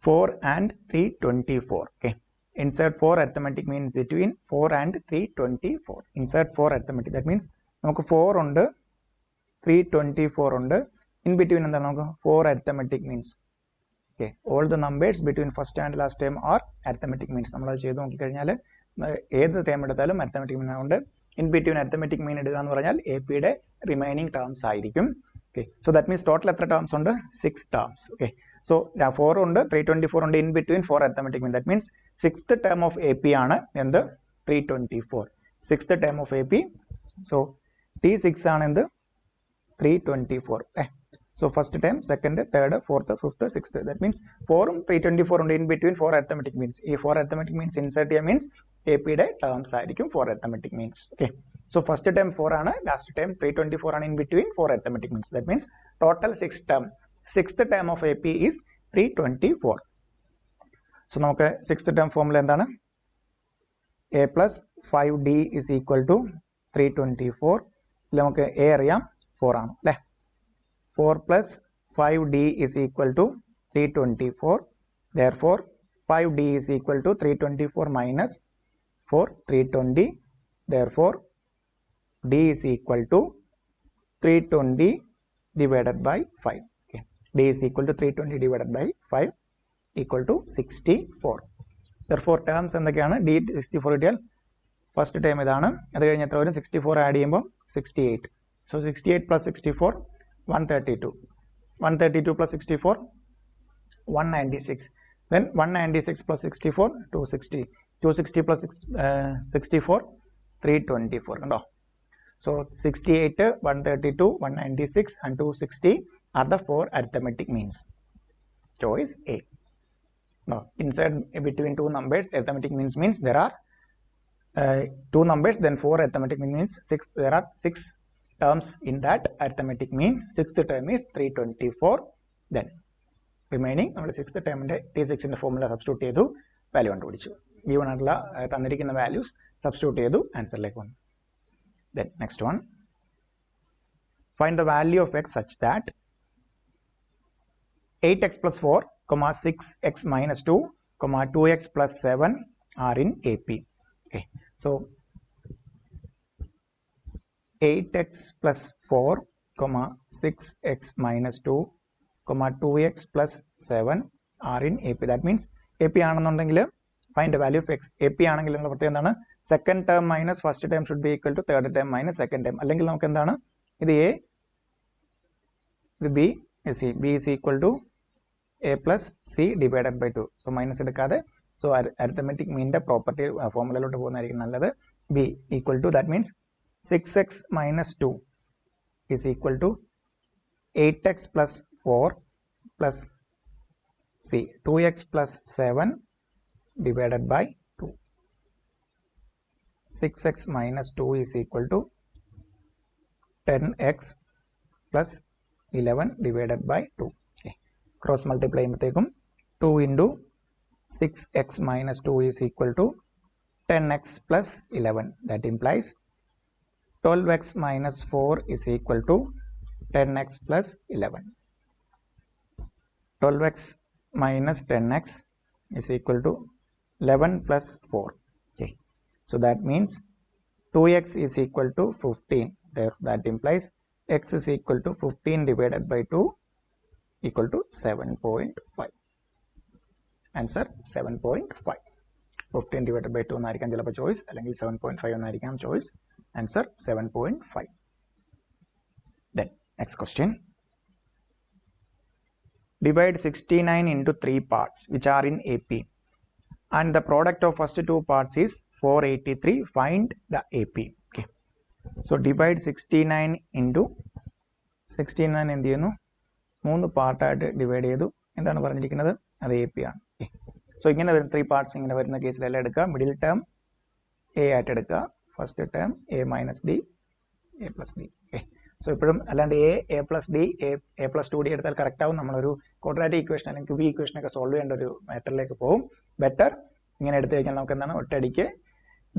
4 and 324. Okay. Insert 4 arithmetic means between 4 and 324. Insert 4 arithmetic. That means നമുക്ക് 4 ഉണ്ട്, 324 ഉണ്ട്. In between എന്താണ്? നമുക്ക് 4 arithmetic means. Okay. All the numbers between first and last term are arithmetic means. നമ്മളത് ചെയ്ത് നോക്കിക്കഴിഞ്ഞാൽ ഏത് term എടുത്താലും arithmetic mean ഉണ്ട്. In between arithmetic mean എടുക്കുക എന്ന് പറഞ്ഞാൽ AP യുടെ റിമൈനിങ് ടേംസ് ആയിരിക്കും. Okay. So that means total എത്ര ടേംസ് ഉണ്ട്? 6 terms. Okay. So 4 ഉണ്ട്, 324 ഉണ്ട്. In between 4 arithmetic mean. That means 6th term of AP ആണ് എന്ത്? 324. 6th term of AP. So T6 ആണ് എന്ത്? 324. So first term, second, third, fourth, fifth, sixth. That means 4 ഉം 324 ഉണ്ട്. In between 4 arithmetic means. ഈ 4 arithmetic means insert ചെയ്യുക means AP യുടെ terms ആയിരിക്കും 4 arithmetic means. Okay. So first term 4 ആണ്, last term 324 ആണ്. In between 4 arithmetic means. That means total 6 term. 6th term of AP is 324. So നമുക്ക് 6th term formula എന്താണ്? A plus 5D is equal to 324. നമുക്ക് A അറിയാം 4 ആണ് അല്ലേ? 4 plus 5D is equal to 324. Therefore 5D is equal to 324 minus 4, 320. Therefore D is equal to 320 divided by 5. Okay. D is equal to 320 divided by 5 equal to 64. Therefore terms എന്തൊക്കെയാണ്? D 64 കിട്ടിയാൽ first time ഇതാണ്. അത് കഴിഞ്ഞ് എത്ര വരും? 64 add ചെയ്യുമ്പോൾ 68. So 68 plus 64 132. 132 plus 64 196. Then 196 plus 64 260. 260 plus 64 324. കണ്ടോ? So 68, 132, 196 and 260 are the 4 arithmetic means. Choice A. Now insert between two numbers arithmetic means there are 2 numbers, then 4 arithmetic means 6. There are 6 terms in that arithmetic mean. 6th term is 324. Then remaining നമ്മൾ 6th ടേമിന്റെ T6 ന്റെ formula substitute ചെയ്തു, value കണ്ടുപിടിച്ചു. Given ആയിട്ടുള്ള തന്നിരിക്കുന്ന values substitute ചെയ്തു, ആൻസറിലേക്ക് വന്നു. Then next one. Find the value of x such that 8x plus 4, 6x minus 2, 2x plus 7 are in AP. Okay. So 8x plus 4, 6x minus 2, 2x plus 7 are in AP. That means AP ആണെന്നുണ്ടെങ്കിൽ find the value of x. AP ആണെങ്കിൽ നിങ്ങൾ പ്രത്യേകം എന്താണ്? Second term minus first term should be equal to third term minus second term. അല്ലെങ്കിൽ നമുക്ക് എന്താണ്? ഇത് A, ഇത് B, C. B is equal to A plus C divided by 2. So minus എടുക്കാതെ സോ അരിത്തമെറ്റിക് മീനിന്റെ പ്രോപ്പർട്ടി ഫോർമുലയിലോട്ട് പോകുന്നതായിരിക്കും നല്ലത്. B equal to, that means 6x minus 2 is equal to 8x plus 4 plus C 2x plus 7 divided by 2. 6x minus 2 is equal to 10x plus 11 divided by 2. Okay. Cross multiply 2 into 6x minus 2 is equal to 10x plus 11. That implies 12x minus 4 is equal to 10x plus 11. 12x minus 10x is equal to 11 plus 4. Okay. So that means 2x is equal to 15. There, that implies x is equal to 15 divided by 2 equal to 7.5. Answer 7.5. 15 divided by 2 എന്നായിരിക്കാം ചിലപ്പോൾ choice, അല്ലെങ്കിൽ 7.5 എന്നായിരിക്കാം choice. Answer 7.5. Then next question. Divide 69 into 3 parts which are in AP and the product of first two parts is 483. Find the AP. Okay. So divide 69 into 69 എന്ത് ചെയ്യുന്നു, 3 പാർട്ടായിട്ട് divide ചെയ്തു. എന്താണ് പറഞ്ഞിരിക്കുന്നത്? അത് AP ആണ്. സോ ഇങ്ങനെ വരുന്ന 3 പാർട്സ് ഇങ്ങനെ വരുന്ന കേസിലെല്ലാം എടുക്കുക. മിഡിൽ ടേം എ ആയിട്ട് എടുക്കുക, first term A minus D, A plus D. Okay. So ഇപ്പോഴും അല്ലാണ്ട് A plus D, A plus 2d എടുത്താൽ കറക്റ്റ് ആവും. നമ്മളൊരു ക്വാഡ്രാറ്റിക് ഇക്വേഷൻ അല്ലെങ്കിൽ ക്യൂബിക് ഇക്വേഷനൊക്കെ സോൾവ് ചെയ്യേണ്ട ഒരു മെത്തേഡിലേക്ക് പോകും. ബെറ്റർ ഇങ്ങനെ എടുത്തു കഴിഞ്ഞാൽ നമുക്ക് എന്താണ്, ഒറ്റയടിക്ക്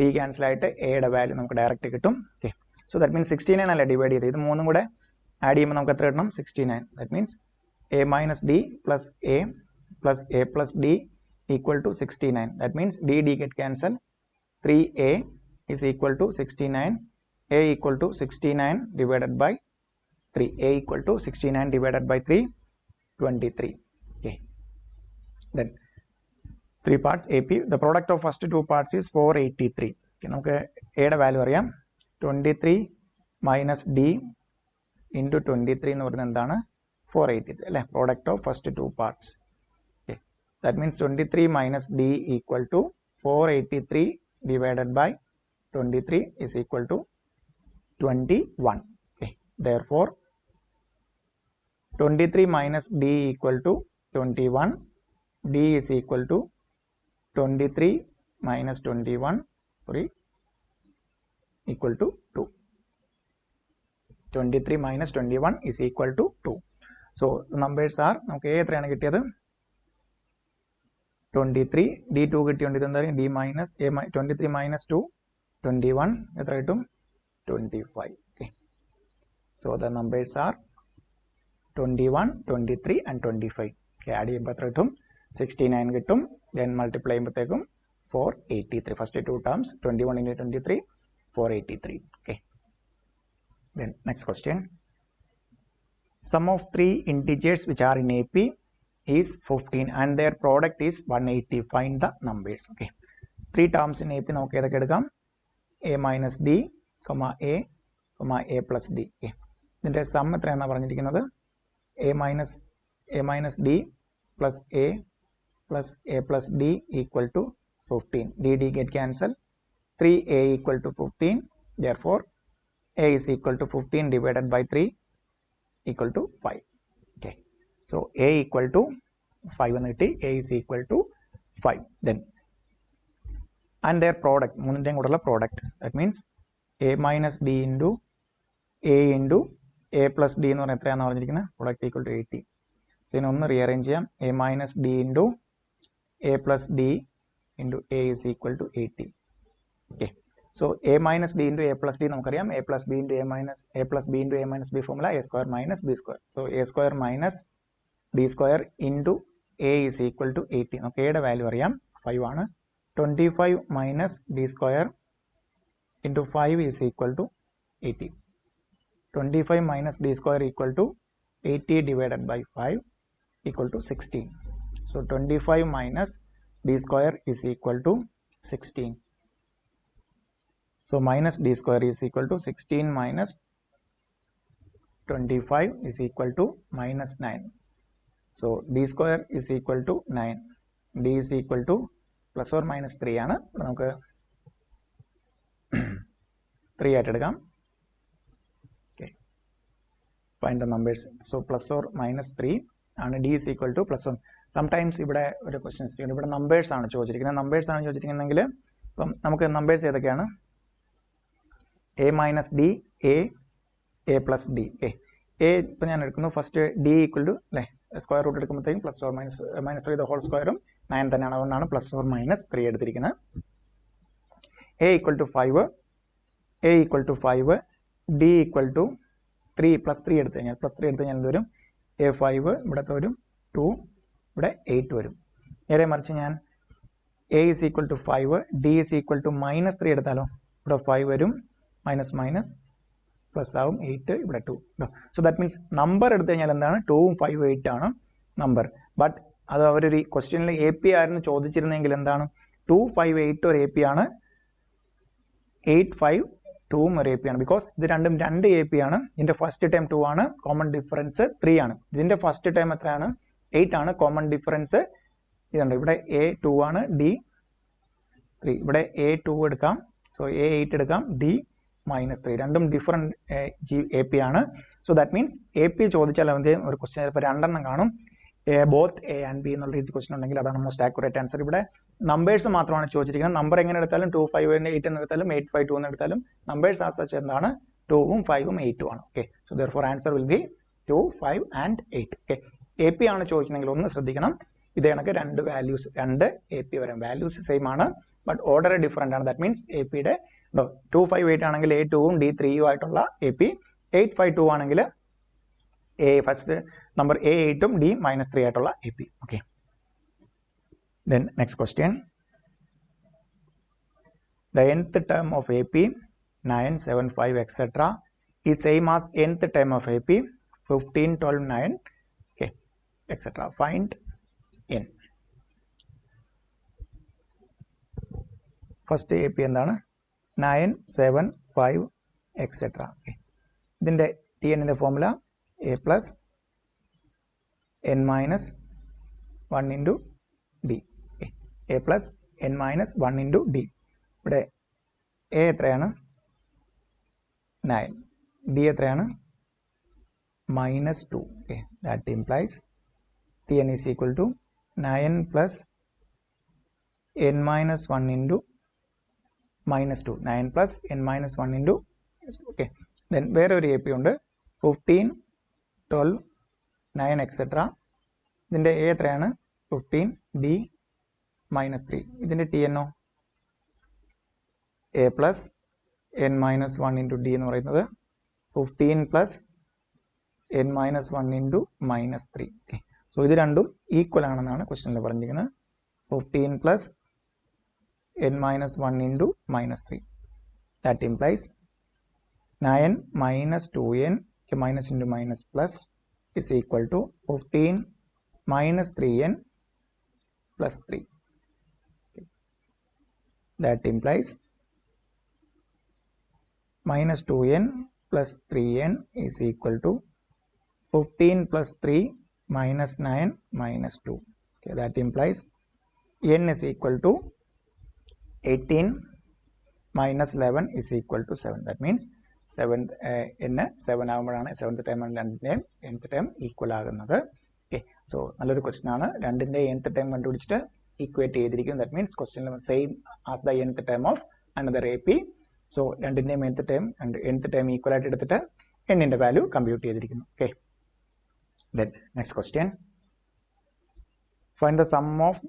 ഡി ക്യാൻസൽ ആയിട്ട് എയുടെ വാല്യൂ നമുക്ക് ഡയറക്റ്റ് കിട്ടും. ഓക്കെ. സോ ദാറ്റ് മീൻസ് 69 അല്ല ഡിവൈഡ് ചെയ്ത്, ഇത് മൂന്നും കൂടെ ആഡ് ചെയ്യുമ്പോൾ നമുക്ക് എത്ര കിട്ടണം? 69. That means A minus D plus A plus D equal to 69. That means d get cancel. 3a is equal to 69. A equal to 69 divided by 3. A equal to 69 divided by 3, 23. Okay. Then 3 parts AP. The product of first two parts is 483. Okay. നമുക്ക് എയുടെ value അറിയാം. 23 minus d into 23 എന്ന് പറയുന്നത് എന്താണ്? 483 അല്ലേ? Product of first two parts. That means 23 minus d equal to 483 divided by 23 is equal to 21. Okay. Therefore, 23 minus d equal to 21. D is equal to 23 minus 21. Sorry, equal to 2. 23 minus 21 is equal to 2. So the numbers are, നമുക്ക് എത്രയാണ് കിട്ടിയത്? 23, d2 കിട്ടിയോണ്ട് ഇത് എന്തായാലും d minus A 23 minus 2 21 എത്ര കിട്ടും? 25. Okay. So the numbers are 21, 23 and 25. Okay. Add ചെയ്യുമ്പോൾ എത്ര കിട്ടും? 69 കിട്ടും. ദെൻ മൾട്ടിപ്ലൈ ചെയ്യുമ്പോഴത്തേക്കും 483. First two terms 21 into 23, 483. Okay. Then next question. Sum of 3 integers which are in AP is 15 and their product is 180. Find the numbers. Okay. 3 terms in AP നമുക്ക് ഏതൊക്കെ എടുക്കാം? a minus d, a, a plus d. Okay. ഇതിൻ്റെ some എത്രയാണെന്നാണ് പറഞ്ഞിരിക്കുന്നത്? a minus d plus a plus d equal to 15. d get cancel. 3a equal to 15. Therefore, a is equal to 15 divided by 3 equal to 5. Okay. So a equal to 5 and a is equal to 5. Then and their product, മൂന്നിൻ്റെയും കൂടെയുള്ള product, that means a minus d into a plus d എന്ന് പറഞ്ഞാൽ എത്രയാണെന്ന് പറഞ്ഞിരിക്കുന്നത്? product equal to 80. So ഇതിനെ ഒന്ന് rearrange ചെയ്യാം. a minus d into a plus d into a is equal to 80. Okay. So a minus d into a plus d നമുക്കറിയാം. a plus b into a plus b into a minus b formula a square minus b square. So a square minus d square into a is equal to 80. നമുക്ക് എയുടെ value അറിയാം, 5 ആണ്. 25 minus d square into 5 is equal to 80. 25 minus d square equal to 80 divided by 5 equal to 16. So 25 minus d square is equal to 16. So minus d square is equal to 16 minus 25 is equal to minus 9. So d square is equal to 9. d is equal to plus or minus 3 ആണ്. നമുക്ക് 3 ആയിട്ട് എടുക്കാം. Okay. Find the numbers. So plus or minus 3 ആണ്. d is equal to plus 1. Sometimes ഇവിടെ ഒരു questions ചെയ്യുന്നത്, ഇവിടെ numbers ആണ് ചോദിച്ചിരിക്കുന്നത്. നമ്പേഴ്സ് ആണ് ചോദിച്ചിരിക്കുന്നതെങ്കിൽ ഇപ്പം നമുക്ക് നമ്പേഴ്സ് ഏതൊക്കെയാണ്? a minus d, a A plus D. Okay, എ ഇപ്പോൾ ഞാൻ എടുക്കുന്നു ഫസ്റ്റ് ഡി ഈക്വൽ ടു അല്ലേ, സ്ക്വയർ റൂട്ട് എടുക്കുമ്പോഴത്തേക്കും plus or minus 3 the whole സ്ക്വയറും 9 തന്നെയാണ്, അതുകൊണ്ടാണ് പ്ലസ് ഓർ മൈനസ് 3 എടുത്തിരിക്കുന്നത്. A equal to 5, A equal to 5, D equal to 3 plus 3 എടുത്തു കഴിഞ്ഞാൽ എന്ത് വരും? എ 5 ഇവിടുത്തെ വരും 2, ഇവിടെ 8 വരും. നേരെ മറിച്ച് ഞാൻ a is equal to 5, d is equal to minus 3 എടുത്താലോ, ഇവിടെ 5 വരും, മൈനസ് മൈനസ് പ്ലസ് ആവും 8, ഇവിടെ 2. സോ ദാറ്റ് മീൻസ് നമ്പർ എടുത്തു കഴിഞ്ഞാൽ എന്താണ്? 2ഉം 5ഉം 8 ആണ് നമ്പർ. ബട്ട് അത് അവരൊരു ക്വസ്റ്റ്യനിൽ എ പി ആയിരുന്നു ചോദിച്ചിരുന്നെങ്കിൽ എന്താണ്? 2, 5, 8 ഒരു എ പി ആണ്, 8, 5, 2ഉം ഒരു എ പി ആണ്. ബിക്കോസ് ഇത് രണ്ടും 2 എ പി ആണ്. ഇതിന്റെ ഫസ്റ്റ് ടൈം 2 ആണ്, കോമൺ ഡിഫറൻസ് 3 ആണ്. ഇതിന്റെ ഫസ്റ്റ് ടൈം എത്രയാണ്? 8 ആണ്, കോമൺ ഡിഫറൻസ് ഇതുണ്ട്. ഇവിടെ എ 2 ആണ്, ഡി 3. ഇവിടെ എ 2 എടുക്കാം, സോ എ 8 എടുക്കാം, ഡി -3. രണ്ടും ഡിഫറെന്റ് എ പി ആണ്. So that means A P ചോദിച്ചാൽ ഒരു ക്വസ്റ്റ്യൻ ചിലപ്പോൾ 2 എണ്ണം കാണും, ബോത്ത് എ ആൻഡ് ബി എന്നുള്ള രീതി ക്വസ്റ്റ്യൻ ഉണ്ടെങ്കിൽ അതാണ് മോസ്റ്റ് ആക്യുറേറ്റ് ആൻസർ. ഇവിടെ നമ്പേഴ്സ് മാത്രമാണ് ചോദിച്ചിരിക്കുന്നത്. നമ്പർ എങ്ങനെ എടുത്താലും 2, 5, 8 എന്ന് എടുത്താലും 8, 5, 2 എന്ന് എടുത്താലും നമ്പേഴ്സ് ആസ് സച്ച് എന്താണ്? 2ഉം 5ഉം 8ഉം ആണ്. Okay, so therefore answer will be 2, 5 and 8. Okay, A P ആണ് ചോദിക്കണമെങ്കിൽ ഒന്ന് ശ്രദ്ധിക്കണം, ഇതേ കണക്ക് 2 വാല്യൂസ് 2 എ പി വരാം. വാല്യൂസ് സെയിം ആണ്, ബട്ട് ഓർഡർ ഡിഫറെന്റ് ആണ്. ദാറ്റ് മീൻസ് എ പിയുടെ 2, 5, 8 ആണെങ്കിൽ എ 2ഉം ഡി 3ഉം ആയിട്ടുള്ള എ പി, 8, 5, 2 ആണെങ്കിൽ എ ഫസ്റ്റ് നമ്പർ എ 8ഉം ഡി -3 ആയിട്ടുള്ള A P. Okay, then next question. The nth term of AP 9, 7, 5 etc. is same as nth term of AP 15, 12, 9 okay etc. Find n. First A P എന്താണ്? 9, 7, 5 etc. Okay, ഇതിൻ്റെ T എന്നിൻ്റെ formula A plus N minus 1 into D. A plus N minus 1 into D. ഇവിടെ A എത്രയാണ്? 9, D എത്രയാണ്? -2. Okay, that implies T N is equal to 9 plus N minus 1 into -2. 9 plus N minus 1 into. Okay, then വേറെ ഒരു A P ഉണ്ട് 15, 12, 9 etcetera. ഇതിൻ്റെ A എത്രയാണ്? 15, D -3. ഇതിൻ്റെ T എന്നോ A plus N minus 1 into D എന്ന് പറയുന്നത് 15 plus N minus 1 into -3. Okay, so ഇത് രണ്ടും ഈക്വൽ ആണെന്നാണ് ക്വസ്റ്റ്യനിൽ പറഞ്ഞിരിക്കുന്നത്. 15 plus n minus 1 into -3. That implies 9 minus 2n minus into minus plus is equal to 15 minus 3n plus 3. Okay. That implies minus 2n plus 3n is equal to 15 plus 3 minus 9 minus 2. Okay. That implies n is equal to 18 minus 11 is equal to 7. That means 7th n 7 ആകുമ്പോഴാണ് 7th time രണ്ടിൻ്റെയും nth time equal ആകുന്നത്. Okay, so നല്ലൊരു question ആണ്. രണ്ടിൻ്റെ nth time കണ്ടുപിടിച്ചിട്ട് equate ചെയ്തിരിക്കും. That means question same as the nth time of another A P. So രണ്ടിൻ്റെയും nth time equal ആയിട്ട് എടുത്തിട്ട് എന്നിൻ്റെ വാല്യൂ കമ്പ്യൂട്ട് ചെയ്തിരിക്കുന്നു. Okay, then next question. Find the sum of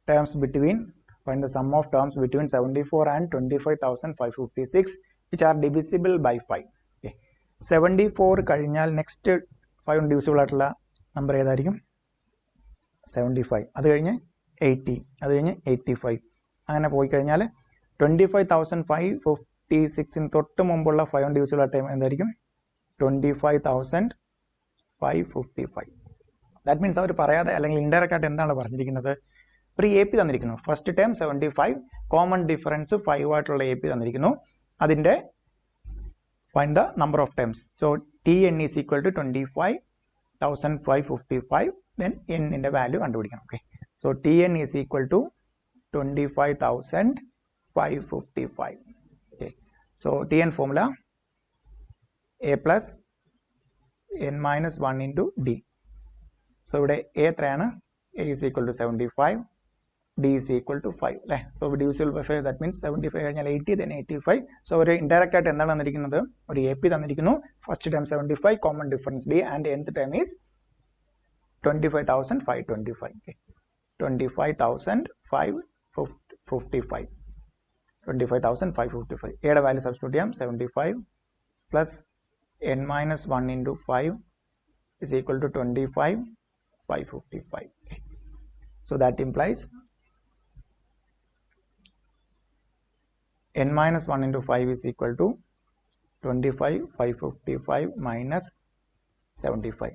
terms between Find the sum of terms between 74 and 25,556 which are divisible by 5. Okay. 74 കഴിഞ്ഞാൽ next 5 divisible ആയിട്ടുള്ള number ഏതായിരിക്കും? 75. അത് കഴിഞ്ഞ് 80, അത് കഴിഞ്ഞ് 85. അങ്ങനെ പോയി കഴിഞ്ഞാൽ 25,556 തൊട്ട് മുമ്പുള്ള 5 ഡിവിസിബിൾ ആയിട്ട് എന്തായിരിക്കും? 25,555. ദാറ്റ് മീൻസ് അവർ പറയാതെ അല്ലെങ്കിൽ ഇൻഡയറക്റ്റ് ആയിട്ട് എന്താണ് പറഞ്ഞിരിക്കുന്നത്? ഒരു എ പി തന്നിരിക്കുന്നു. ഫസ്റ്റ് ടൈം 75, കോമൺ ഡിഫറൻസ് 5 ആയിട്ടുള്ള എ പി തന്നിരിക്കുന്നു. അതിൻ്റെ find the number of times. So T N is equal to 25,555. Then എന്നിൻ്റെ വാല്യൂ കണ്ടുപിടിക്കണം. Okay, so T N is equal to 25,555. Okay, so T N formula A plus N minus 1 into D. So ഇവിടെ A എത്രയാണ്? A is equal to 75, d is equal to 5 അല്ലേ. So divisible by 5 that means 75 കഴിഞ്ഞാൽ 80 then 85. So ഒരു indirect ആയിട്ട് എന്താണ് തന്നിരിക്കുന്നത്, ഒരു A P തന്നിരിക്കുന്നു. First time 75 common difference d and nth time is 25,525. okay. 25,555. 25,555. എയുടെ വാല്യൂ സബ്സ്റ്റിറ്റ്യൂട്ട് ചെയ്യാം. 75 plus n minus 1 into 5 is equal to 25,555. okay. So that implies n minus 1 into 5 is equal to 25,555 minus 75.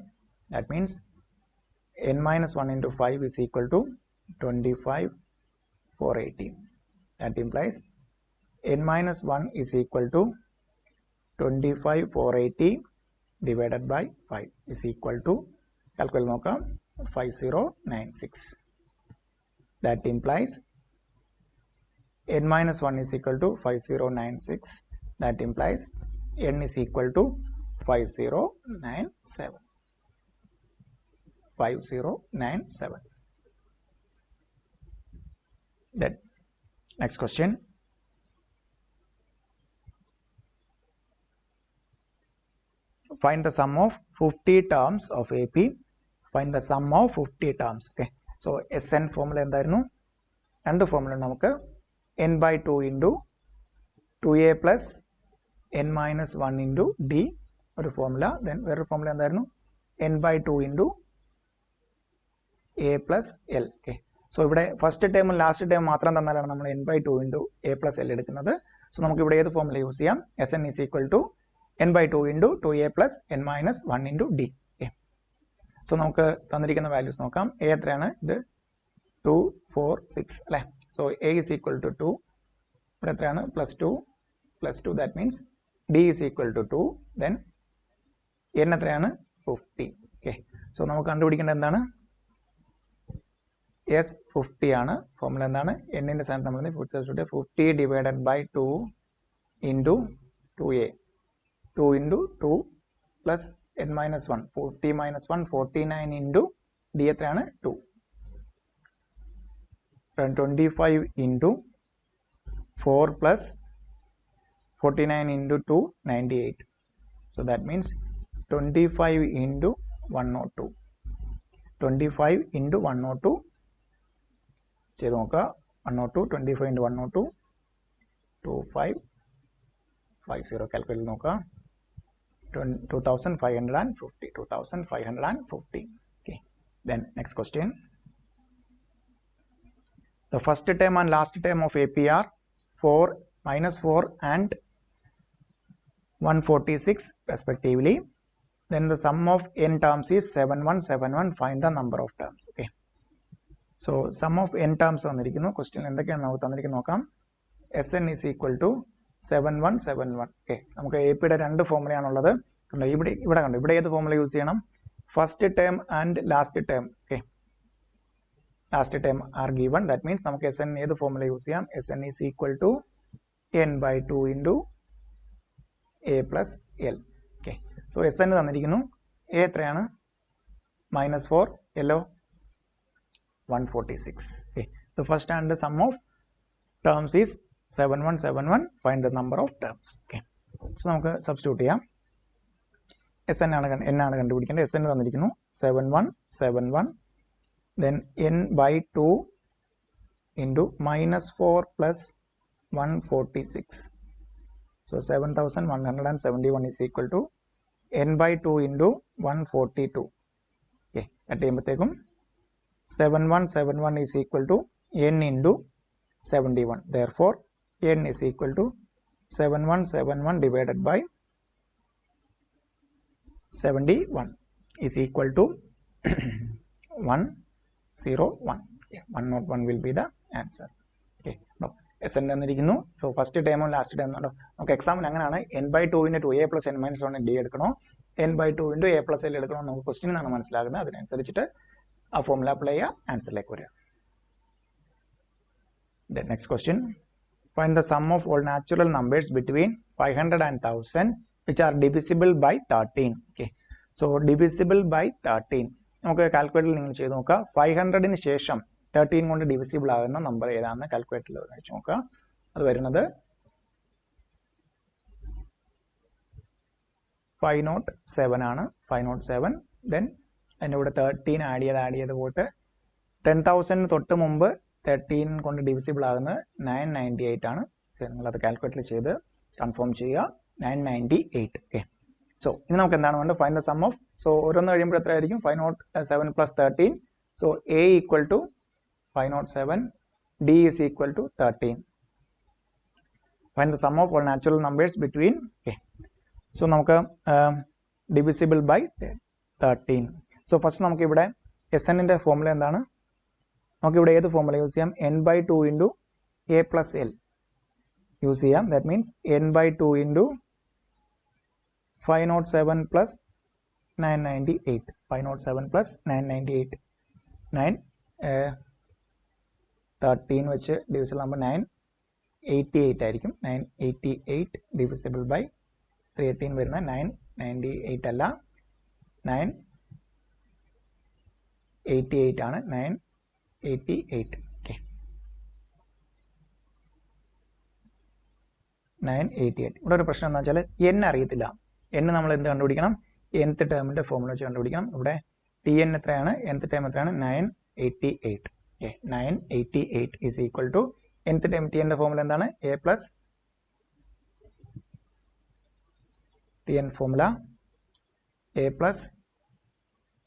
That means n minus 1 into 5 is equal to 25,480. That implies n minus 1 is equal to 25,480 divided by 5 is equal to, calculate നോക്കാം, 5096. That implies n minus 1 is equal to 5096. That implies n is equal to 5097. 5097. Then next question. Find the sum of 50 terms of AP. Find the sum of 50 terms. Okay. So SN formula എന്തായിരുന്നു? രണ്ട് formula നമുക്ക് n by 2 into 2a plus n minus 1 into d ഒരു formula. then വേറൊരു formula എന്തായിരുന്നു? n by 2 into a plus l. okay. So ഇവിടെ first ടേമും last term മാത്രം തന്നാലാണ് നമ്മൾ n by 2 into a plus l എടുക്കുന്നത്. സോ നമുക്ക് ഇവിടെ ഏത് ഫോർമുല യൂസ് ചെയ്യാം? Sn is equal to n by 2 into 2a plus n minus 1 into d. okay. So നമുക്ക് തന്നിരിക്കുന്ന വാല്യൂസ് നോക്കാം. a എത്രയാണ്? ഇത് 2, 4, 6 അല്ലേ. So a is equal to 2. ഇവിടെ എത്രയാണ്? +2 +2. That means d is equal to 2. then n എത്രയാണ്? 50. ഓക്കെ. സോ നമുക്ക് കണ്ടുപിടിക്കേണ്ടത് എന്താണ്? S 50 ആണ്. ഫോർമുല എന്താണ്? n-ന്റെ സ്ഥാനത്ത് നമ്മൾ 50 divided by 2 into 2a. 2 into 2 plus n minus 1. 50 minus 1, 49 into d എത്രയാണ്? 2. 25 into 4 plus 49 into 2, 98. So that means 25 into 102. 25 into 102. ചെയ്ത് നോക്കുക. 102, 25 into 102, 2550. കാൽക്കുലേറ്റ് നോക്കുക. 2550. 2550. okay. Then next question. The first term and last term of AP are 4, -4 and 146 respectively. Then the sum of n terms is 7171. Find the number of terms. okay. So sum of n terms തന്നിരിക്കുന്നു. Question എന്തൊക്കെയാണ് നമുക്ക് തന്നിരിക്കുന്നത് നോക്കാം. Sn is equal to 7171. Okay. നമുക്ക് A പിയുടെ രണ്ട് ഫോർമുലയാണുള്ളത്. ഇവിടെ കണ്ടു. ഇവിടെ ഏത് ഫോർമുല യൂസ് ചെയ്യണം? First term and last term. Okay. Last term are given. That means നമുക്ക് Sn ഏത് ഫോർമുല യൂസ് ചെയ്യാം? Sn is equal to n by 2 into a plus l. Okay. So Sn തന്നിരിക്കുന്നു. a എത്രയാണ്? -4. L 146. okay. The first and the sum of terms is 7171. Find the number of terms. okay. So നമുക്ക് substitute ചെയ്യാം. Sn ആണ് കണ്ടുപിടിക്കേണ്ടത്. Sn തന്നിരിക്കുന്നു 7171. then n by 2 into -4 plus 146. So 7171 is equal to n by 2 into 142. okay. at ചെയ്യുമ്പോഴത്തേക്കും 7171 is equal to n into 71. Therefore, n is equal to 7171 divided by 71 is equal to 101. Okay. 101 will be the answer. Okay. Now, Sn തന്നിരിക്കുന്നു. So first ടൈമും last ടൈമും ഉണ്ടോ? നമുക്ക് എക്സാമിന് അങ്ങനെയാണ് n by 2 into 2a plus n minus 1 d എടുക്കണോ, n by 2 into a plus l എടുക്കണോ നമുക്ക് ക്വസ്റ്റ്യൻ ആണ് മനസ്സിലാകുന്നത്. അതിനനുസരിച്ചിട്ട് ആ ഫോർമുല അപ്ലൈ ചെയ്യുക, ആൻസറിലേക്ക് വരിക. The next question. Find the sum of all natural numbers between 500 and 1000 which are divisible by 13. Okay. So divisible by 13. നമുക്ക് കാൽക്കുലേറ്ററിൽ നിങ്ങൾ ചെയ്ത് നോക്കുക. 500ന് ശേഷം 13 കൊണ്ട് ഡിവിസിബിൾ ആകുന്ന നമ്പർ ഏതാണെന്ന് കാൽക്കുലേറ്ററിൽ വെച്ച് നോക്കുക. അത് വരുന്നത് 507 ആണ്. 507. ദെൻ അതിൻ്റെ കൂടെ 13 ആഡ് ചെയ്ത് പോയിട്ട് 10,000 തൊട്ട് മുമ്പ് 13 കൊണ്ട് ഡിവിസിബിൾ ആകുന്നത് 998 ആണ്. നിങ്ങളത് കാൽക്കുലേറ്റർ ചെയ്ത് കൺഫേം ചെയ്യുക. 998. ഓക്കെ. സോ ഇനി നമുക്ക് എന്താണ് വേണ്ടത്? Find the sum of. So ഓരോന്ന് കഴിയുമ്പോൾ എത്ര ആയിരിക്കും? 507 plus 13. So A equal to 507, D is equal to 13. Find the sum of all natural numbers between. Okay. So നമുക്ക് ഡിവിസിബിൾ ബൈ 13. സോ ഫസ്റ്റ് നമുക്കിവിടെ എസ് എന്നിൻ്റെ ഫോർമുല എന്താണ്? നമുക്കിവിടെ ഏത് ഫോർമുല യൂസ് ചെയ്യാം? n/2 into A plus L use ചെയ്യാം. That means n/2 into 507 plus 998. 507 plus 998. 13 വെച്ച് divisible ആകുമ്പോൾ 988 ആയിരിക്കും. 988 ഡിവിസിബിൾ ബൈ 318 വരുന്ന 998 അല്ല, 988 ആണ്. 988. ഓക്കെ. 988. ഇവിടെ ഒരു പ്രശ്നം എന്താ വെച്ചാൽ n അറിയത്തില്ല. n നമ്മൾ എന്ത് കണ്ടുപിടിക്കണം? nth ടേമിൻ്റെ ഫോർമുല വെച്ച് കണ്ടുപിടിക്കണം. ഇവിടെ tn എത്രയാണ്? nth ടേം എത്രയാണ്? 988. Okay. 988 is equal to nth term tn formula എന്താണ്? a plus tn formula a plus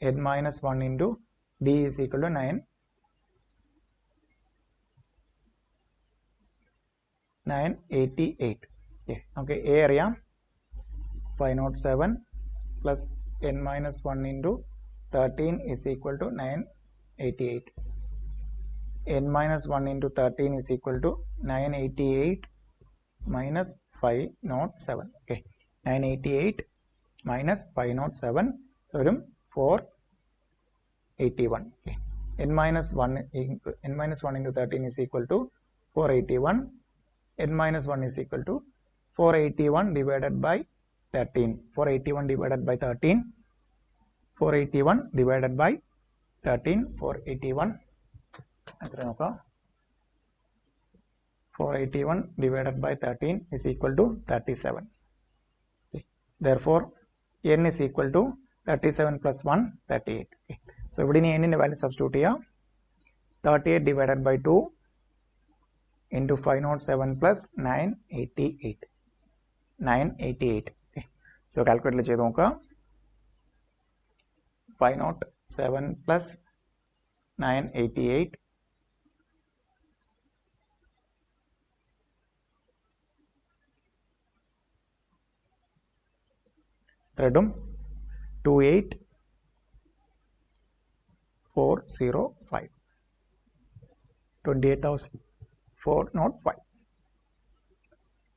n minus 1 into d is equal to 988. Okay. നമുക്ക് a അറിയാം. 507 plus n minus 1 into 13 is equal to 988. n minus 1 into 13 is equal to 988 minus 507. Okay. 988 minus 507 വരും 481. Okay. n minus 1 into 13 is equal to 481. n minus 1 is equal to 481 divided by 13. 481 divided by 13. 481 divided by 13. 481. Answer നോക്കുക. 481 divided by 13 is equal to 37. Okay. Therefore, n is equal to 37 plus 1, 38. Okay. So, ഇവിടെ ഇനി n ന്റെ value substitute ചെയ്യാം. 38 divided by 2 into 507 plus 988. 988. Okay. So, calculate ചെയ്ത് നോക്കുക. 507 plus 988. ത്രെഡും 28405. 28,405.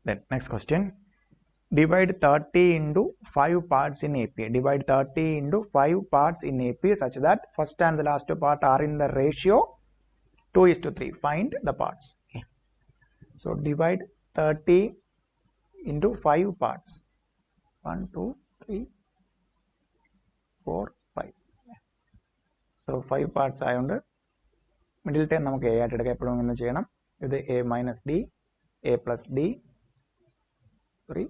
Then next question. Divide 30 into 5 parts in AP. Divide 30 into 5 parts in AP such that first and the last part are in the ratio 2:3. Find the parts. Okay. So divide 30 into 5 parts. 1, 2, 3, 4, 5. So 5 parts ആയതുകൊണ്ട് middle term നമുക്ക് A ആയിട്ട് എടുക്കാം. എപ്പോഴും ഇങ്ങനെ ചെയ്യണം. ഇത് A minus D, A plus D, sorry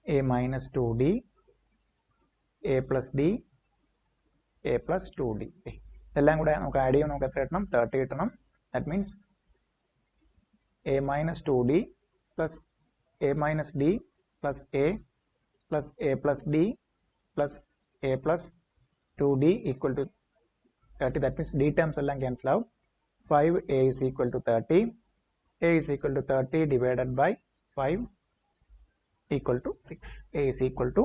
A minus 2d, A plus D, A plus 2d. ഇതെല്ലാം കൂടെ നമുക്ക് ആഡ് ചെയ്യാൻ നമുക്ക് എത്ര കിട്ടണം? 30 കിട്ടണം. That means A minus 2d plus A minus D plus A plus A plus D plus a plus 2d equal to 30. That means d terms എല്ലാം cancel ആവും. 5a is equal to 30. a is equal to 30 divided by 5 equal to 6. a is equal to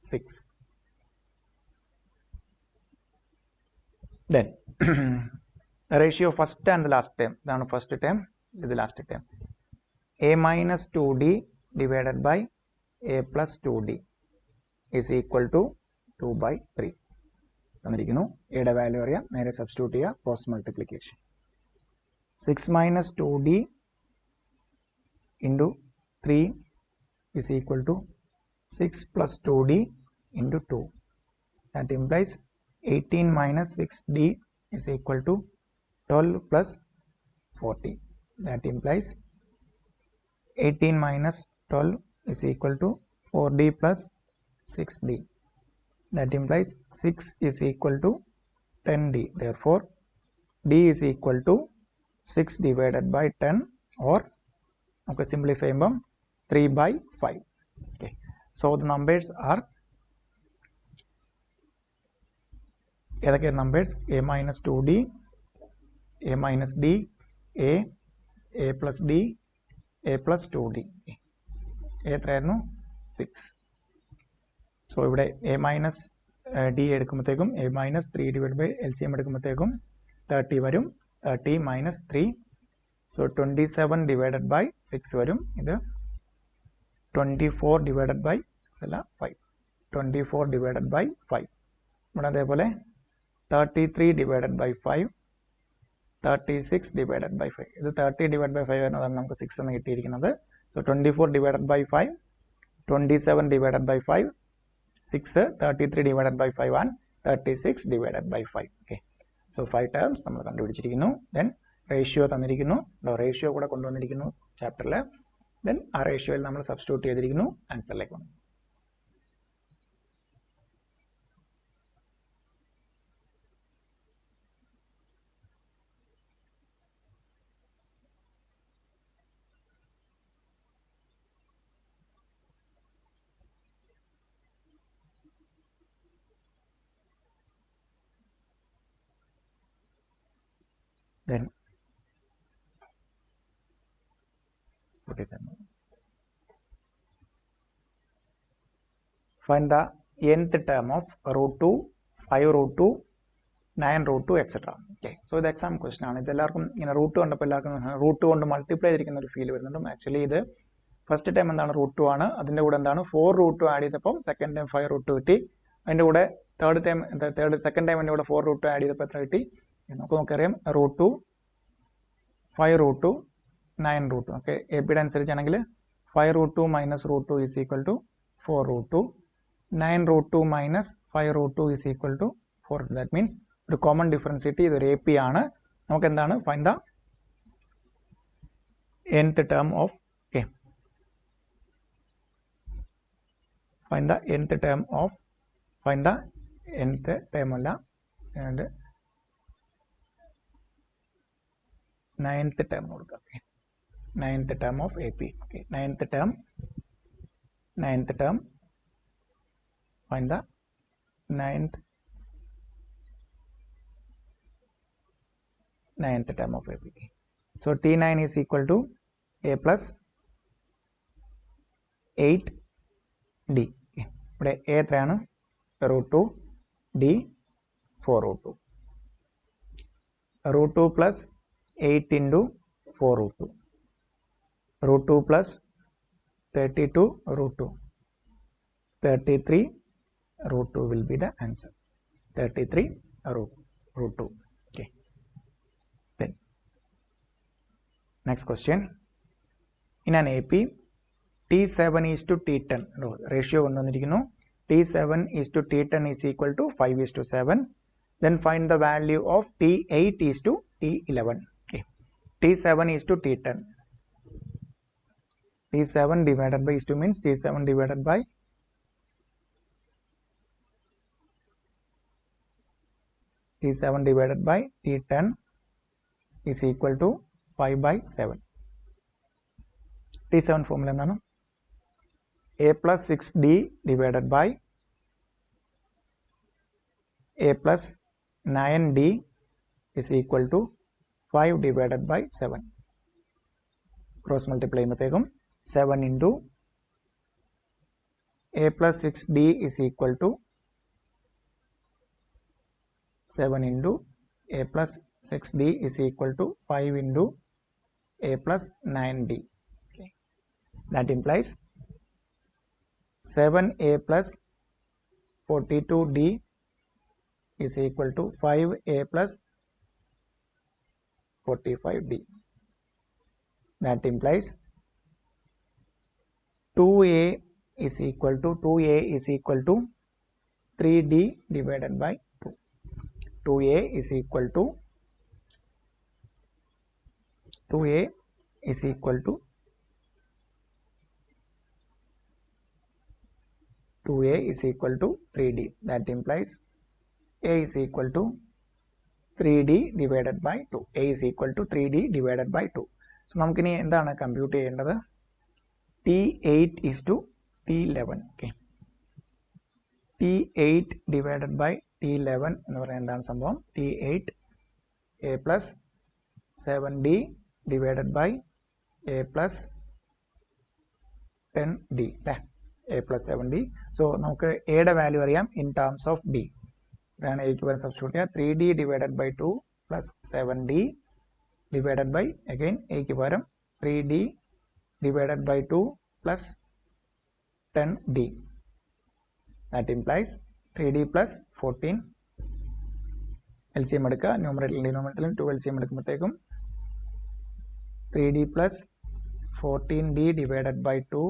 6. Then ratio first and the last term. ഇതാണ് first term, ഇത് last term. a minus 2d divided by a plus 2d is equal to 2 by 3. തന്നിരിക്കുന്നു. എയുടെ value അറിയാം. നേരെ substitute ചെയ്യുക. Cross multiplication. 6 minus 2d into 3 is equal to 6 plus 2d into 2. That implies 18 minus 6D is equal to 12 plus 40. That implies 18 minus 12 is equal to 4D plus 6D. That implies 6 is equal to 10D. Therefore, D is equal to 6 divided by 10, or okay, simplify 3 by 5. Okay. So the numbers are ഏതൊക്കെ numbers? A minus 2D, A minus D, A plus D, A plus 2D. A എത്രയായിരുന്നു? 6. So ഇവിടെ A minus D എടുക്കുമ്പോഴത്തേക്കും A minus 3 divided by LCM എടുക്കുമ്പോഴത്തേക്കും 30 വരും. 30 minus 3. So 27 divided by 6 വരും. ഇത് 24 divided by 6 അല്ല 5. 24 divided by 5. ഇവിടെ അതേപോലെ 33 divided by 5, 36 divided by 5. ഇത് 30 divided by 5 എന്നതാണ് നമുക്ക് 6 എന്ന് കിട്ടിയിരിക്കുന്നത്. So 24 divided by 5, 27 divided by 5, 6, 33 divided by 5 and 36 divided by 5. Okay. So 5 terms നമ്മൾ കണ്ടുപിടിച്ചിരിക്കുന്നു. Then റേഷ്യോ തന്നിരിക്കുന്നു. റേഷ്യോ കൂടെ കൊണ്ടുവന്നിരിക്കുന്നു ചാപ്റ്ററിൽ. ദെൻ ആ റേഷ്യോയിൽ നമ്മൾ സബ്സ്റ്റിറ്റ്യൂട്ട് ചെയ്തിരിക്കുന്നു ആൻസറിലേക്ക് വന്നു. Then put it in. Find the nth term of root 2, 5 root 2, 9 root 2, etc. Okay. So ഇത് exam question ആണ്. ഇത് എല്ലാവർക്കും ഇങ്ങനെ റൂട്ട് കണ്ടപ്പോൾ എല്ലാവർക്കും റൂട്ട് കൊണ്ട് മൾട്ടിപ്ലൈ ചെയ്തിരിക്കുന്ന ഒരു ഫീൽ വരുന്നുണ്ട്. ആക്ച്വലി ഇത് ഫസ്റ്റ് ടൈം എന്താണ് റൂട്ട് 2 ആണ്. അതിൻ്റെ കൂടെ എന്താണ് 4 റൂട്ട് 2 ആഡ് ചെയ്തപ്പം സെക്കൻഡ് ടൈം 5 റൂട്ട് 2 കിട്ടി. അതിൻ്റെ കൂടെ സെക്കൻഡ് ടൈം എൻ്റെ കൂടെ 4 റൂട്ട് 2 ആഡ് ചെയ്തപ്പോൾ എത്ര കിട്ടി? നമുക്കറിയാം root 2, 5 root 2, 9 root 2. Okay, A P അനുസരിച്ചാണെങ്കിൽ 5 root 2 minus root 2 is equal to 4 root 2. 9 root 2 minus 5 root 2 is equal to 4. That means ഒരു കോമൺ ഡിഫറൻസിറ്റി ഇതൊരു AP ആണ്. നമുക്ക് എന്താണ്? Find the nth term of A. Find the nth term of, find the nth term അല്ല, and ninth term കൊടുക്കുക. Okay. Ninth term of AP. Okay. Ninth term. Find the ninth term of AP. So T9 is equal to A plus 8D. ഇവിടെ A എത്രയാണ്? root 2, D 4 root 2. root 2 plus 8 into 4 root 2. root 2 plus 32 root 2. 33 root 2 will be the answer. 33 root 2. Okay. Then next question. In an AP, T7 is to T10. Ratio കൊണ്ടുവന്നിരിക്കുന്നു. T7 is to T10 is equal to 5 is to 7. Then find the value of T8 is to T11. Okay. T7 is to T10. T7 divided by is to means T7 divided by T7 divided by T10 is equal to 5 by 7. T7 formula എന്താണ്? A plus 6D divided by A plus 9D is equal to 5 divided by 7. Cross multiply ചെയ്യുമ്പോഴത്തേക്കും 7 into A plus 6D is equal to 7 into A plus 6D is equal to 5 into A plus 9D. Okay. That implies 7A plus 42D is equal to 5A plus 45D. That implies 2A is equal to 3d divided by 2. 2a is equal to 2a is equal to 2a is equal to 3d. That implies a is equal to 3d divided by 2. A is equal to 3d divided by 2. So നമുക്കിനി എന്താണ് compute ചെയ്യേണ്ടത്? T8 is to T11. Okay. T8 divided by T11 എന്ന് പറയുന്നത് എന്താണ് സംഭവം? T8 a plus 7d divided by a plus 10d. A plus 7d. So നമുക്ക് എയുടെ value അറിയാം in terms of d. ഇതാണ് എക്ക് പകരം സബ്സ്റ്റിറ്റ്യൂട്ട് ചെയ്യുക. 3d divided by 2 plus 7d divided by again എക്ക് പകരം 3d divided by 2 plus 10d. That implies 3d plus 14. LCM എടുക്കുക. ന്യൂമറേറ്ററിലും ഡിനോമിനേറ്ററിലും 2 LCM എടുക്കുമ്പോഴത്തേക്കും 3d plus 14d divided by 2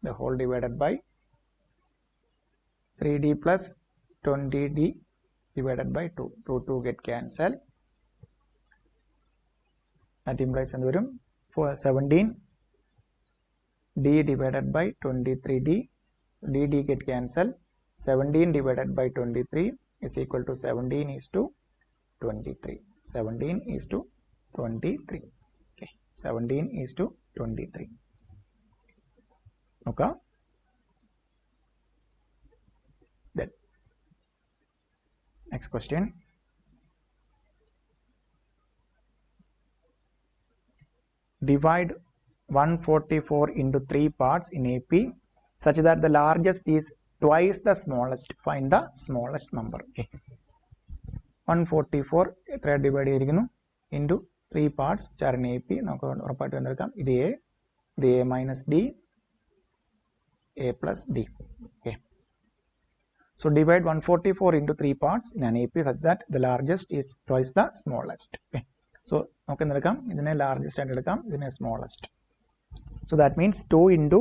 the whole divided by 3d plus 20d divided by 2. 2 get cancelled. That implies എന്ത് വരും? 17d divided by 23d. dd get cancelled. 17 divided by 23 is equal to 17 is to 23. 17 is to 23. Okay. 17 is to 23. Okay. Then next question. Divide 144 into 3 parts in AP such that the largest is twice the smallest. Find the smallest number. Okay. 144 എത്ര divide ചെയ്തിരിക്കുന്നു? Into 3 parts which are in AP. നമുക്ക് ഉറപ്പായിട്ട് വന്നെടുക്കാം. ഇത് A, ഇത് A minus D, A plus D. Okay. So divide 144 into 3 parts in an AP such that the largest is twice the smallest. Okay. So നമുക്ക് എന്തെടുക്കാം? ഇതിനെ largest ആയിട്ട് എടുക്കാം, ഇതിനെ smallest. So that means 2 into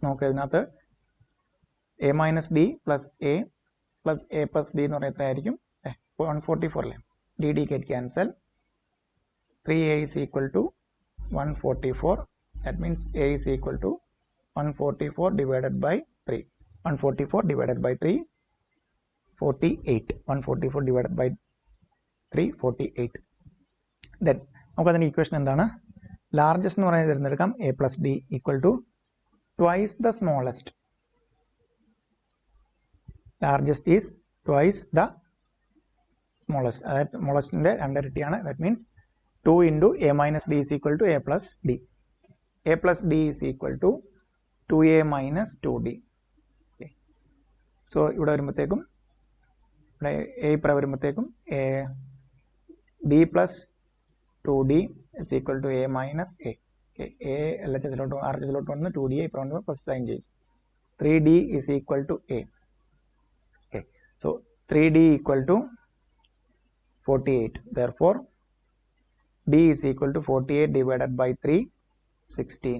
നമുക്ക് ഇതിനകത്ത് A minus D plus A plus A plus D എന്ന് പറയുന്നത് എത്രയായിരിക്കും? 144 അല്ലേ? D D get cancel. 3a is equal to 144. That means a is equal to 144 divided by 3. 144 divided by 3, 48. 144 divided by 3, 48. Then നമുക്കതിൻ്റെ equation എന്താണ്? Largest എന്ന് പറയുന്നത് തിരഞ്ഞെടുക്കാം. A plus D equal to twice the smallest. Largest is twice the smallest. അതായത് സ്മോളസ്റ്റിൻ്റെ രണ്ടിരട്ടിയാണ്. That means 2 into A minus D is equal to A plus D. A plus D is equal to 2a minus 2d. Okay. So ഇവിടെ വരുമ്പോഴത്തേക്കും ഇവിടെ A ഇപ്പുറം വരുമ്പോഴത്തേക്കും D plus 2d is equal to A minus A. Okay. A L H എസിലോട്ട് R എച്ച് എസിലോട്ട് വന്ന് 2d ഇപ്പുറം വന്ന് പ്ലസ് സൈൻ ചെയ്യും. 3d is equal to a. Okay. So 3d equal to 48. Therefore d is equal to 48 divided by 3, 16.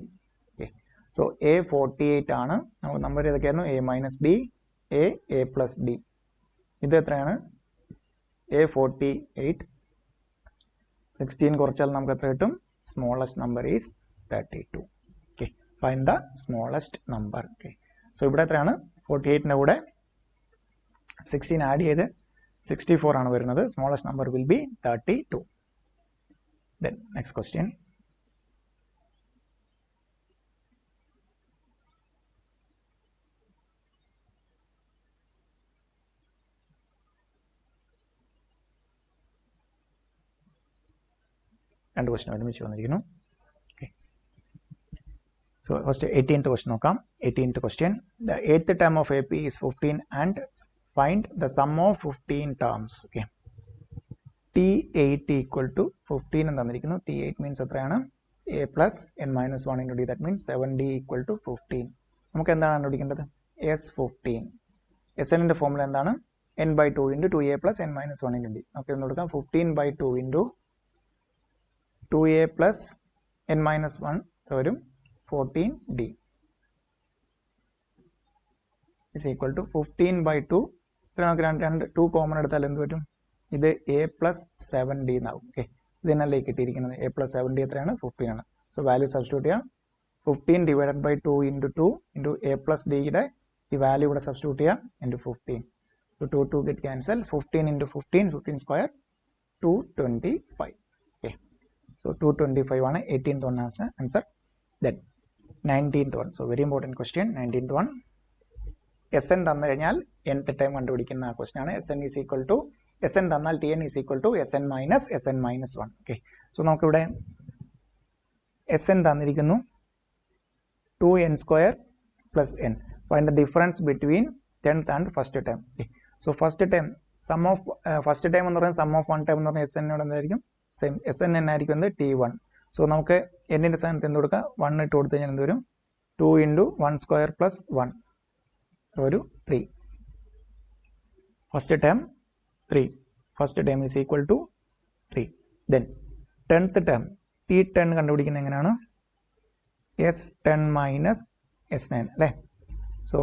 Okay. So a 48 ആണ്. നമുക്ക് number ഏതൊക്കെയായിരുന്നു? A minus D, A plus D. ഇത് എത്രയാണ്? എ 48. 16 കുറച്ചാൽ നമുക്ക് എത്ര കിട്ടും? Smallest number is 32. Okay. Find the smallest number. Okay. So ഇവിടെ എത്രയാണ്? 48ൻ്റെ കൂടെ 16 ആഡ് ചെയ്ത് 64 ആണ് വരുന്നത്. Smallest number will be 32. Then next question. രണ്ട് ക്വസ്റ്റ്യൻ ഒരുമിച്ച് വന്നിരിക്കുന്നു. Okay. So first 18th question നോക്കാം. 18th question. The 8th term of AP is 15 and find the sum of 15 terms. Okay. T8 equal to 15 എന്ന് തന്നിരിക്കുന്നു. T8 means എത്രയാണ്? A plus N minus 1 into d. That means 7d equal to 15. നമുക്ക് എന്താണ് കണ്ടുപിടിക്കേണ്ടത്? S15. SNൻ്റെ formula എന്താണ്? n/2 into 2a plus N minus 1 into d. നമുക്ക് എന്ന് കൊടുക്കാം 15/2 into 2a plus N minus 1 വരും 14d. is equal to 15 by 2. ഇപ്പോൾ നമുക്ക് 2 കോമൺ എടുത്താൽ എന്ത് പറ്റും? ഇത് a പ്ലസ് 7d എന്നാവും. ഓക്കെ, ഇതിനല്ലേ കിട്ടിയിരിക്കുന്നത്. a പ്ലസ് 7d എത്രയാണ്? 15 ആണ്. സോ വാല്യൂ സബ്സ്റ്റിറ്റ്യൂട്ട് ചെയ്യാം. 15 divided by 2 into 2 into a plus ഡിയുടെ ഈ വാല്യൂ ഇവിടെ സബ്സ്റ്റിറ്റ്യൂട്ട് ചെയ്യാം into 15. So 2 get cancel. 15 into 15 square 225. Okay, so 225 ആണ് 18th one answer. Then 19th one. So very important question. 19th one. Sn തന്നു കഴിഞ്ഞാൽ nth time കണ്ടുപിടിക്കുന്ന question ആണ്. Sn is equal to Sn തന്നാൽ Tn is equal to Sn minus 1. Okay, so നമുക്കിവിടെ Sn തന്നിരിക്കുന്നു 2n square plus n. Find the difference between 10th and first time. Okay, so first time sum of first time എന്ന് പറയുന്നത് some of one time എന്ന് പറഞ്ഞാൽ Snനോട് എന്തായിരിക്കും? Same. Sn എന്നായിരിക്കും എന്ത്? T1. So നമുക്ക് എന്നിൻ്റെ സ്ഥാനത്ത് എന്ത് കൊടുക്കുക? 1 ഇട്ട് കൊടുത്തു കഴിഞ്ഞാൽ എന്ത് വരും? 2 ഇൻറ്റു 1 സ്ക്വയർ പ്ലസ് 1 ഒരു 3. First time 3. First time is equal to 3. Then 10th time T10 കണ്ടുപിടിക്കുന്നത് എങ്ങനെയാണ്? S10 മൈനസ് S9 അല്ലേ? സോ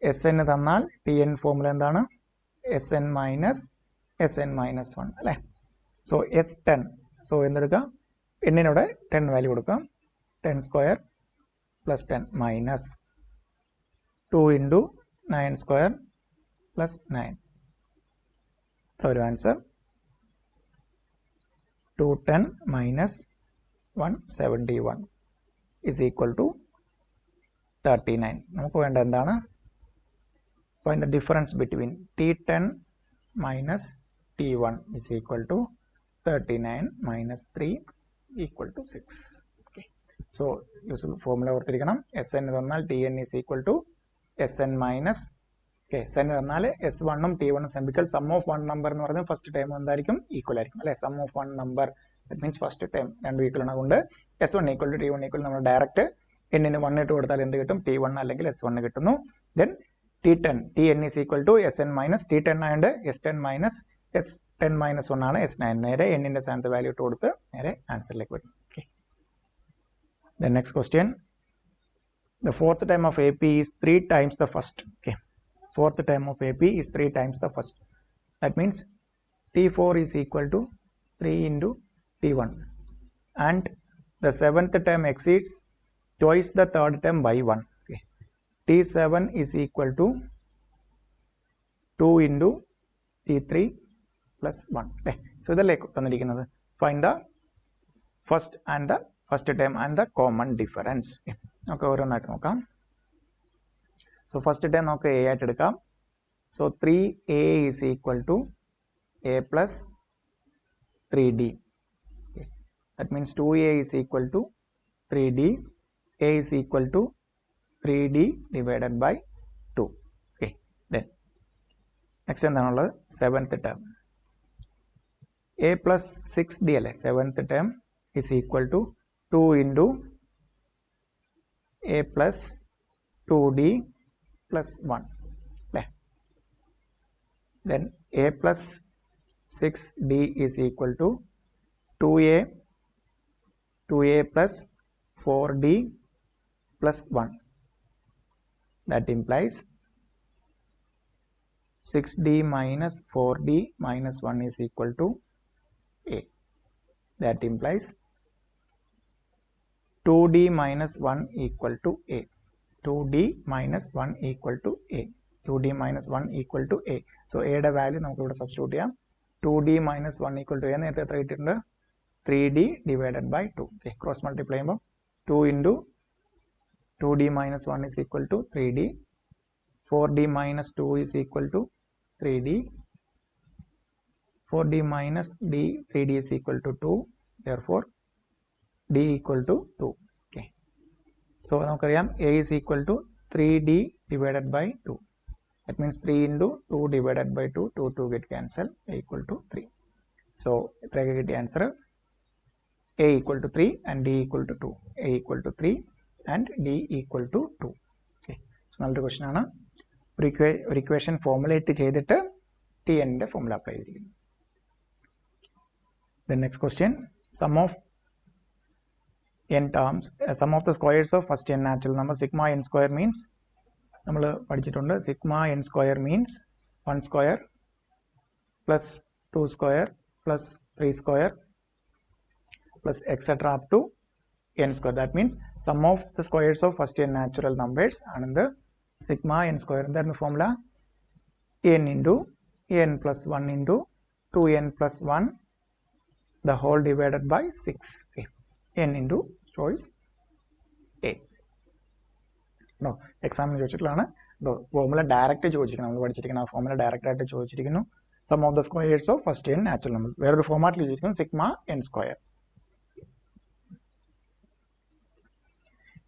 Sn തന്നാൽ Tn ഫോർമുല എന്താണ്? Sn മൈനസ് Sn മൈനസ് 1 അല്ലേ? So S10. സോ എന്തെടുക്കാം? എന്നിനോട് 10 വാല്യൂ കൊടുക്കാം. 10 square plus 10 minus 2 into 9 square plus 9. ഒരു answer 210 minus 171 is equal to 39. നമുക്ക് വേണ്ട എന്താണ്? Find the difference between T10 minus T1 is equal to 39 minus 3 equal to 6. Okay, so useful formula ഓർത്തിരിക്കണം. Sn തന്നാൽ Tn is equal to Sn minus Sn തന്നാൽ S1ഉം T1ഉം സെമ്പിക്കൽ സം ഓഫ് വൺ നമ്പർ എന്ന് പറയുന്നത് ഫസ്റ്റ് ടൈം എന്തായിരിക്കും? Equal ആയിരിക്കും അല്ലെ? Sum of one number that means first time രണ്ടും ഈക്വൽ ആണ്. അതുകൊണ്ട് S1 equal to T1 equal നമ്മൾ ഡയറക്റ്റ് എന്നിന് 1 ഇട്ട് കൊടുത്താൽ എന്ത് കിട്ടും? T1 അല്ലെങ്കിൽ S1 കിട്ടുന്നു. Then T10 Tn is equal to Sn minus T10 ആയതുകൊണ്ട് S10 മൈനസ് S10 മൈനസ് 1 ആണ് S9. നേരെ എന്നിന്റെ സ്ഥാനത്ത് വാല്യൂ ഇട്ട് കൊടുത്ത് നേരെ ആൻസറിലേക്ക് വരും. Okay, then next question. The fourth term of AP is 3 times the first. Okay, fourth term of AP is 3 times the first. That means T4 is equal to 3 into T1, and the seventh term exceeds twice the third term by 1. Okay, T7 is equal to 2 into T3 plus 1. Okay, so ഇതിലേക്ക് തന്നിരിക്കുന്നത് find the first term and the common difference. Okay, നമുക്ക് ഓരോന്നായിട്ട് നോക്കാം. So first time നമുക്ക് A ആയിട്ട് എടുക്കാം. So 3a is equal to a plus 3d. That means 2a is equal to 3d. a is equal to 3d divided by 2. Okay, then next എന്താണുള്ളത്? Seventh term a plus 6d അല്ലേ? Seventh term is equal to 2 into a plus 2d plus 1. Then a plus 6d is equal to 2a plus 4d plus 1. That implies 6d minus 4d minus 1 is equal to a. That implies 2d minus 1 equal to a. 2d minus 1 equal to a. 2d minus 1 equal to a. So a യുടെ value നമുക്ക് ഇവിടെ substitute ചെയ്യാം. 2d minus 1 equal to a നേരത്തെ എത്ര കിട്ടിയിട്ടുണ്ട്? 3d divided by 2. Okay, cross multiply ചെയ്യുമ്പോൾ 2 into 2d minus 1 is equal to 3d. 4d minus 2 is equal to 3d. 4d minus 3d is equal to 2. Therefore d equal to 2. Okay, so നമുക്കറിയാം a is equal to 3d divided by 2. That means 3 into 2 divided by 2. 2 get cancel. A equal to 3. So ഇത്രയൊക്കെ കിട്ടിയ answer a equal to 3 and d equal to 2. a equal to 3 and d equal to 2. Okay, so നല്ലൊരു question ആണ്. ഒരു equation formulate ചെയ്തിട്ട് Tn ന്റെ formula apply ചെയ്തിരിക്കുന്നു. The next question, sum of n terms, sum of the squares of first n natural number sigma n square means നമ്മൾ പഠിച്ചിട്ടുണ്ട്. Sigma n square means 1 square plus 2 square plus 3 square plus etcetera up to n square. That means sum of the squares of first n natural numbers and the sigma n square. That is the formula n into n plus 1 into 2n plus 1 the whole divided by 6. Okay. n into choice A. No, exam ചോദിച്ചിട്ടുള്ളതാണ്. Formula direct ചോദിച്ചിരിക്കണം. നമ്മൾ പഠിച്ചിരിക്കുന്ന ആ formula direct ആയിട്ട് ചോദിച്ചിരിക്കുന്നു. Sum of the squares of first n natural number. വേറൊരു ഫോർമാറ്റിൽ ചോദിച്ചിരിക്കുന്നു sigma n square.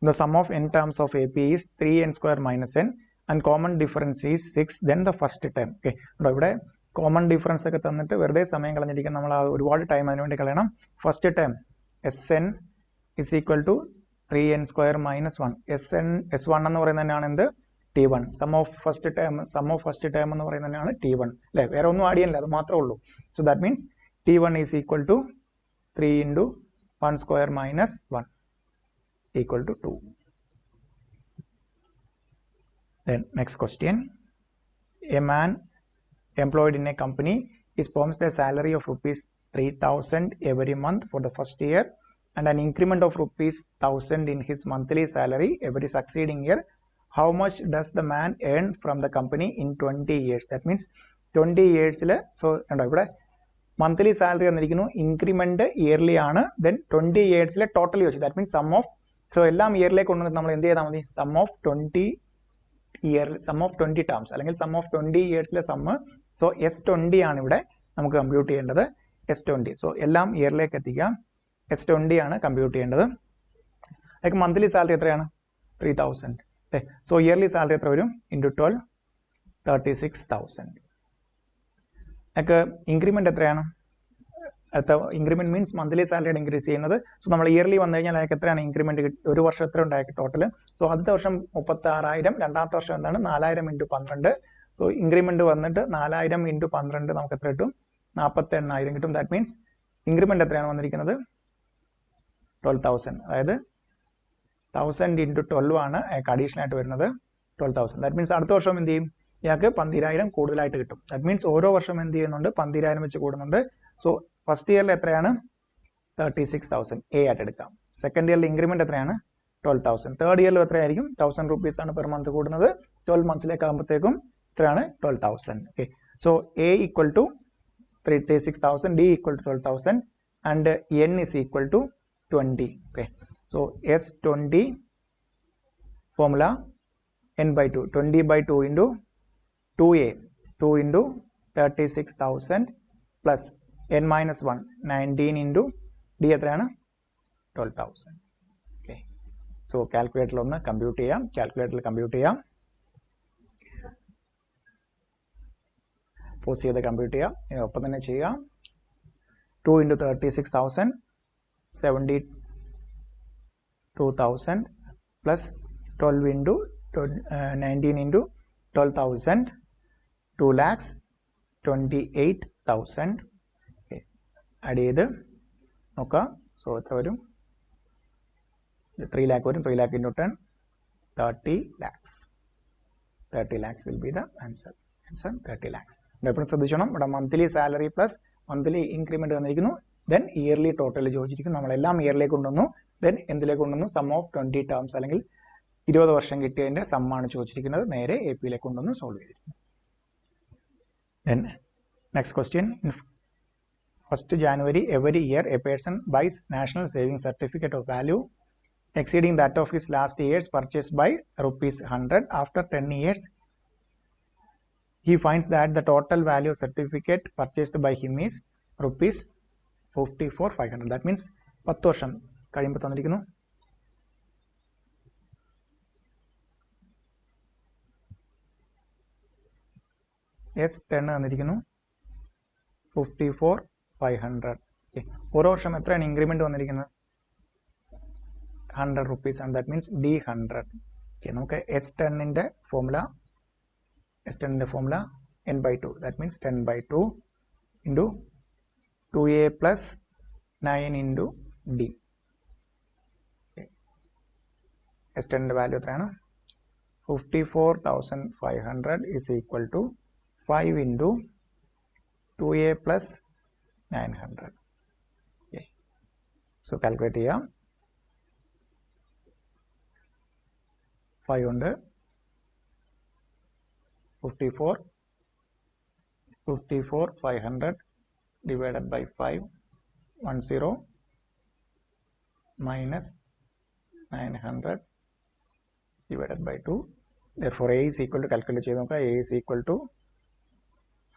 The sum of n terms of AP is 3n square minus n and common difference is 6, then the first term. Okay. ഇവിടെ common difference ഒക്കെ തന്നിട്ട് വെറുതെ സമയം കളഞ്ഞിരിക്കാൻ നമ്മൾ ഒരുപാട് ടൈം അതിന് വേണ്ടി കളയണം. First term SN is equal to 3n square minus 1. S1 എന്ന് പറയുന്നത് തന്നെയാണ് എന്ത് T1. Some of first term എന്ന് പറയുന്നത് തന്നെയാണ് T1 അല്ലേ? വേറെ ഒന്നും ആഡ് ചെയ്യാനില്ല, അത് മാത്രമേ ഉള്ളൂ. So that means T1 is equal to 3 into 1 square minus 1 equal to 2. Then next question. A man employed in a company is promised a salary of rupees 3,000 every month for the first year and an increment of rupees 1,000 in his monthly salary every succeeding year. How much does the man earn from the company in 20 years? That means 20 years. So ഇവിടെ monthly salary തന്നിരിക്കുന്നു, increment yearly ആണ്. Then 20 ഇയേഴ്സിലെ totally വെച്ചു. That means sum of, so എല്ലാം ഇയറിലേക്ക് കൊണ്ടുവന്നിട്ട് നമ്മൾ എന്ത് ചെയ്താൽ മതി, സം ഓഫ് 20 ടേംസ് അല്ലെങ്കിൽ സം ഓഫ് 20 ഇയേഴ്സിലെ സമ്മ്. സോ S20 ആണ് ഇവിടെ നമുക്ക് കമ്പ്യൂട്ട് ചെയ്യേണ്ടത്. S20. സോ എല്ലാം ഇയറിലേക്ക് എത്തിക്കാം. S20 ആണ് കമ്പ്യൂട്ട് ചെയ്യേണ്ടത്. ലൈക്ക് മന്ത്ലി സാലറി എത്രയാണ് 3,000. സോ ഇയർലി സാലറി എത്ര വരും ഇൻറ്റു 12 36,000. ലൈക്ക് ഇൻക്രിമെന്റ് എത്രയാണ്, increment means monthly salary increase ചെയ്യുന്നത്. സോ നമ്മൾ ഇയർലി വന്നു കഴിഞ്ഞാൽ അയാൾക്ക് എത്രയാണ് ഇൻക്രിമെന്റ് ഒരു വർഷം എത്ര ഉണ്ടാക്കി ടോട്ടൽ. സോ ആദ്യത്തെ വർഷം 36,000, രണ്ടാമത്തെ വർഷം എന്താണ് 4,000 ഇൻറ്റു 12. സോ ഇൻക്രിമെന്റ് വന്നിട്ട് 4,000 ഇൻറ്റു 12 നമുക്ക് എത്ര കിട്ടും, 48,000 കിട്ടും. ദാറ്റ് മീൻസ് ഇൻക്രിമെന്റ് എത്രയാണ് വന്നിരിക്കുന്നത് 12,000. അതായത് 1000 ഇൻറ്റു 12 ആണ് അയാൾക്ക് അഡീഷണൽ ആയിട്ട് വരുന്നത് 12,000. ദാറ്റ് മീൻസ് അടുത്ത വർഷം എന്ത് ചെയ്യും, ഇയാൾക്ക് 12,000 കൂടുതലായിട്ട് കിട്ടും. ദാറ്റ് മീൻസ് ഓരോ വർഷം എന്ത് ചെയ്യുന്നുണ്ട്, 12,000 വെച്ച് കൂടുന്നുണ്ട്. സോ ഫസ്റ്റ് ഇയറിൽ എത്രയാണ് 36,000 എ ആയിട്ട് എടുക്കാം. സെക്കൻഡ് ഇയറിൽ ഇൻക്രിമെന്റ് എത്രയാണ് 12,000. തേർഡ് ഇയറിൽ എത്രയായിരിക്കും 1,000 rupees ആണ് പെർ മന്ത് കൂടുന്നത്. 12 മന്ത്സിലേക്ക് ആകുമ്പോഴത്തേക്കും എത്രയാണ് 12,000. Okay. So A equal to 36,000, d equal to 12,000 and n is equal to 20. Okay. So S20 formula n/2, 20/2 into 2a, 2 into 36,000 plus n minus 1 19 into d എത്രയാണ് 12,000. Okay. So കാൽക്കുലേറ്ററിൽ ഒന്ന് compute ചെയ്യാം. Pose ചെയ്ത് compute ചെയ്യാം. ഒപ്പം തന്നെ ചെയ്യാം. 2 into 36,000 72,000 plus 12 into 19 into 12,000 2,28,000. Add ചെയ്ത് നോക്കാം. സോ എത്ര വരും, 3 lakh വരും. 3 lakh into 10 30 lakhs. 30 lakhs will be the answer. 30 lakhs. എപ്പോഴും ശ്രദ്ധിച്ചോണം, ഇവിടെ monthly salary plus monthly increment തന്നിരിക്കുന്നു. ദെൻ ഇയർലി ടോട്ടൽ ചോദിച്ചിരിക്കുന്നു. നമ്മളെല്ലാം ഇയറിലേക്ക് കൊണ്ടുവന്നു. ദെൻ എന്തിലേക്ക് കൊണ്ടുവന്നു, സം ഓഫ് 20 ടേംസ് അല്ലെങ്കിൽ 20 വർഷം കിട്ടിയതിന്റെ സമ്മാണ് ചോദിച്ചിരിക്കുന്നത്. നേരെ AP യിലേക്ക് കൊണ്ടുവന്ന് സോൾവ് ചെയ്തിരിക്കുന്നു. Then next question. In 1st January every year a person buys national savings certificate of value exceeding that of his last year's purchase by ₹100. After 10 years he finds that the total value of certificate purchased by him is ₹54,500. That means 10 വർഷം കഴിയുമ്പോൾ തന്നിരിക്കുന്നു. S10 തന്നിരിക്കുന്നു 54,500. Okay. ഓരോ വർഷം എത്രയാണ് increment വന്നിരിക്കുന്നത് 100 rupees ആണ്. That means D100. Okay. നമുക്ക് S10ന്റെ formula n/2. That means 10/2 into 2a plus 9 into D. S10ന്റെ വാല്യൂ എത്രയാണ് 54,500 is equal to 5 into 2a plus 900. Okay. So calculate here. 5 under 54,500 divided by 5, 10 minus 900 divided by 2. Therefore, A is equal to calculate A is equal to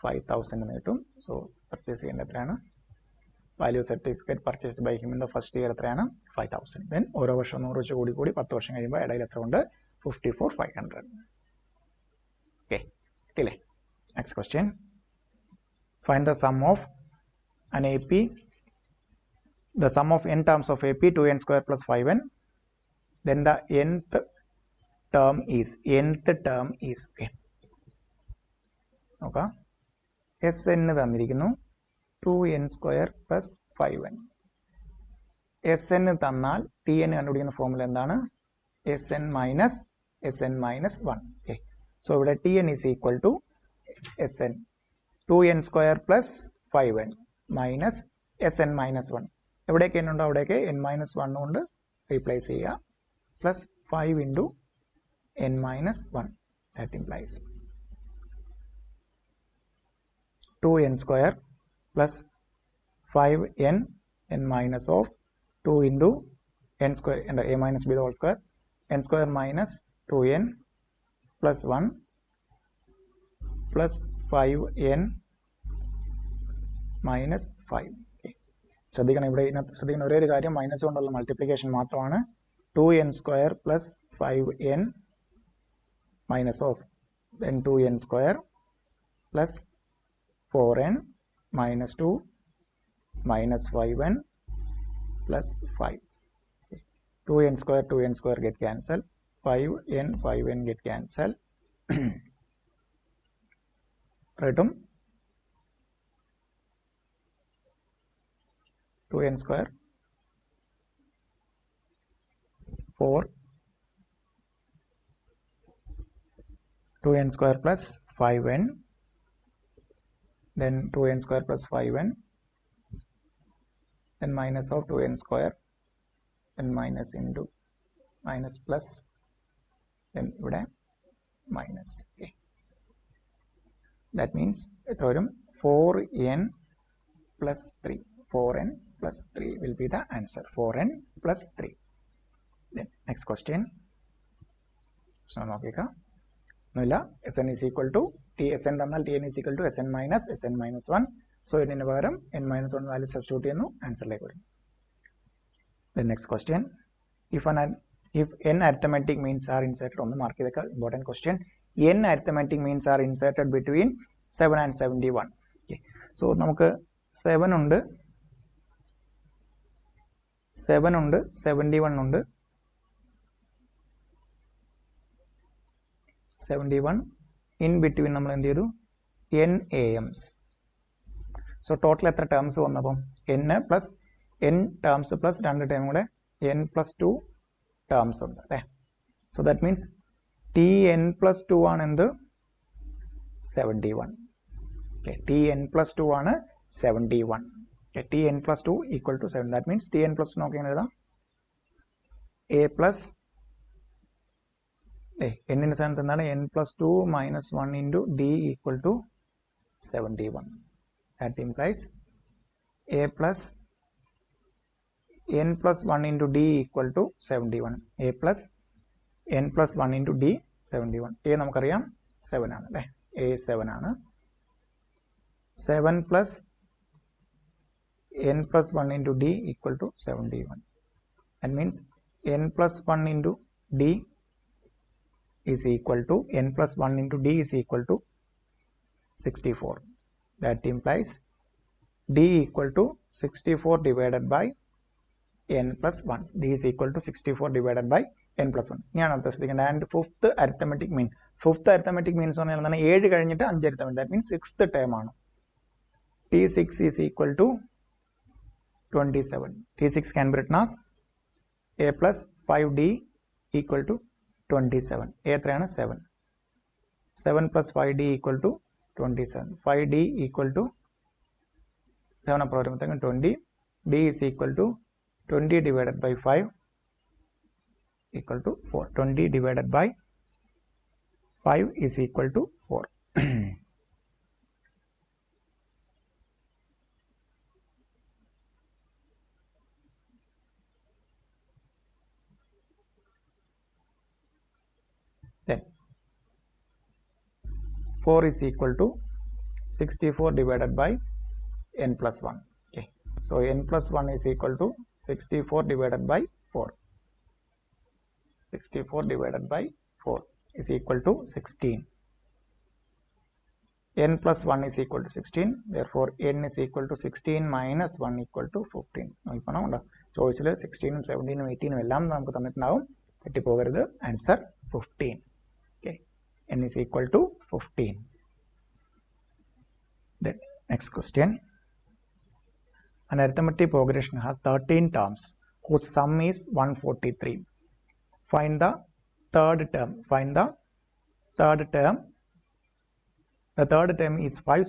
5,000 എന്ന് കിട്ടും. So purchase ചെയ്യേണ്ട എത്രയാണ്? Value certificate purchased by him in the first year എത്രയാണ്? 5,000. Then ഓരോ വർഷം 100 വെച്ച് കൂടി 10 വർഷം കഴിയുമ്പോൾ ഇടയിൽ എത്ര ഉണ്ട്? 54,500. ഓക്കെ, കിട്ടില്ലേ? Next question. Find the sum of an AP, the sum of n terms of AP 2n square plus 5n, then the nth term is okay. Okay, Sn തന്നിരിക്കുന്നു 2n square plus 5n. Sn തന്നാൽ Tn കണ്ടുപിടിക്കുന്ന formula എന്താണ്? Sn minus 1. Okay, so ഇവിടെ Tn is equal to Sn 2n square plus 5n minus Sn minus 1. എവിടെയൊക്കെ n ഉണ്ടോ അവിടെയൊക്കെ n minus 1 കൊണ്ട് replace ചെയ്യുക, plus 5 into n minus 1. That implies 2n square plus 5n n minus of 2 into n square and a minus b the whole square, n square minus 2n plus 1 plus 5n minus 5. Okay. ശ്രദ്ധിക്കണം, ഇവിടെ ഇതിനകത്ത് ശ്രദ്ധിക്കുന്ന ഒരേ ഒരു കാര്യം minus കൊണ്ടുള്ള multiplication മാത്രമാണ്. 2n square plus 5n minus of then 2n square plus 4n minus 2 minus 5n plus 5. Okay. 2n square get cancelled, 5n get cancelled. Right? 2n square 4, 2n square plus 5n, then 2n square plus 5n, then minus of 2n square, then minus into minus plus, then ഇവിടെ minus. Okay, that means it's 4n plus 3. 4n plus 3 will be the answer. 4n plus 3. Then next question. So നോക്കിക്ക ഒന്നുമില്ല. Sn is equal to Sn തന്നാൽ Tn is equal to Sn minus 1. So ഇതിന് പകരം n minus 1 value substitute ചെയ്യുന്നു, ആൻസറിലേക്ക് വരും. Then next question. If n arithmetic means are inserted, ഒന്ന് mark ചെയ്തേക്ക, important question. n arithmetic means are inserted between 7 and 71. Okay. So നമുക്ക് 7 ഉണ്ട്, 71 ഉണ്ട്, 71 in between നമ്മൾ എന്ത് ചെയ്തു? n AMs. സോ ടോട്ടൽ എത്ര ടേംസ് വന്നപ്പം n plus n terms plus 2 time കൂടെ n പ്ലസ് 2 ടേംസ് ഉണ്ട് അല്ലേ? So that means Tn plus 2 ആണ് എന്ത്? 71. ഓക്കെ, Tn പ്ലസ് 2 ആണ് 71. Tn plus 2 equal to 7. That means Tn plus 2 നോക്കി എഴുതാം, a plus n ന്റെ സ്ഥാനത്ത് എന്താണ്? n plus 2 minus 1 into d equal to 71. That implies a plus n plus 1 into d equal to 71. a plus n plus 1 into d 71. a നമുക്കറിയാം 7 ആണ് അല്ലേ? a 7 ആണ്. 7 plus n plus 1 into d equal to 71. That means n plus 1 into d is equal to n plus 1 into d is equal to 64. That implies d equal to 64 divided by n plus 1. d is equal to 64 divided by n plus 1. ഞാൻ അടുത്ത ശ്രദ്ധിക്കേണ്ടത്. And fifth arithmetic mean, fifth arithmetic means പറഞ്ഞാൽ എന്താണ്? 7 കഴിഞ്ഞിട്ട് 5 arithmetic. That means 6th term ആണ്. T6 is equal to 27. T6 can be written as a plus 5d equal to 27. A എത്രയാണ് 7. 7 plus 5D equal to 27. 5D equal to 7 അപ്പുറം വരുമ്പോഴത്തേക്കും 20. D is equal to 20 divided by 5 equal to 4. 20 divided by 5 is equal to 4. Then 4 is equal to 64 divided by n plus 1. Okay. So n plus 1 is equal to 64 divided by 4. 64 divided by 4 is equal to 16. N plus 1 is equal to 16. Therefore, n is equal to 16 minus 1 equal to 15. നോക്കിക്കോണം ചോയ്സിൽ 16ഉം 17ഉം 18ഉം എല്ലാം നമുക്ക് തന്നിട്ടുണ്ടാവും. തെറ്റിപ്പോകരുത്. Answer 15. Okay. n is equal to 15. Then next question. An arithmetic progression has 13 terms whose sum is 143. Find the third term. Find the third term. The third term is 5,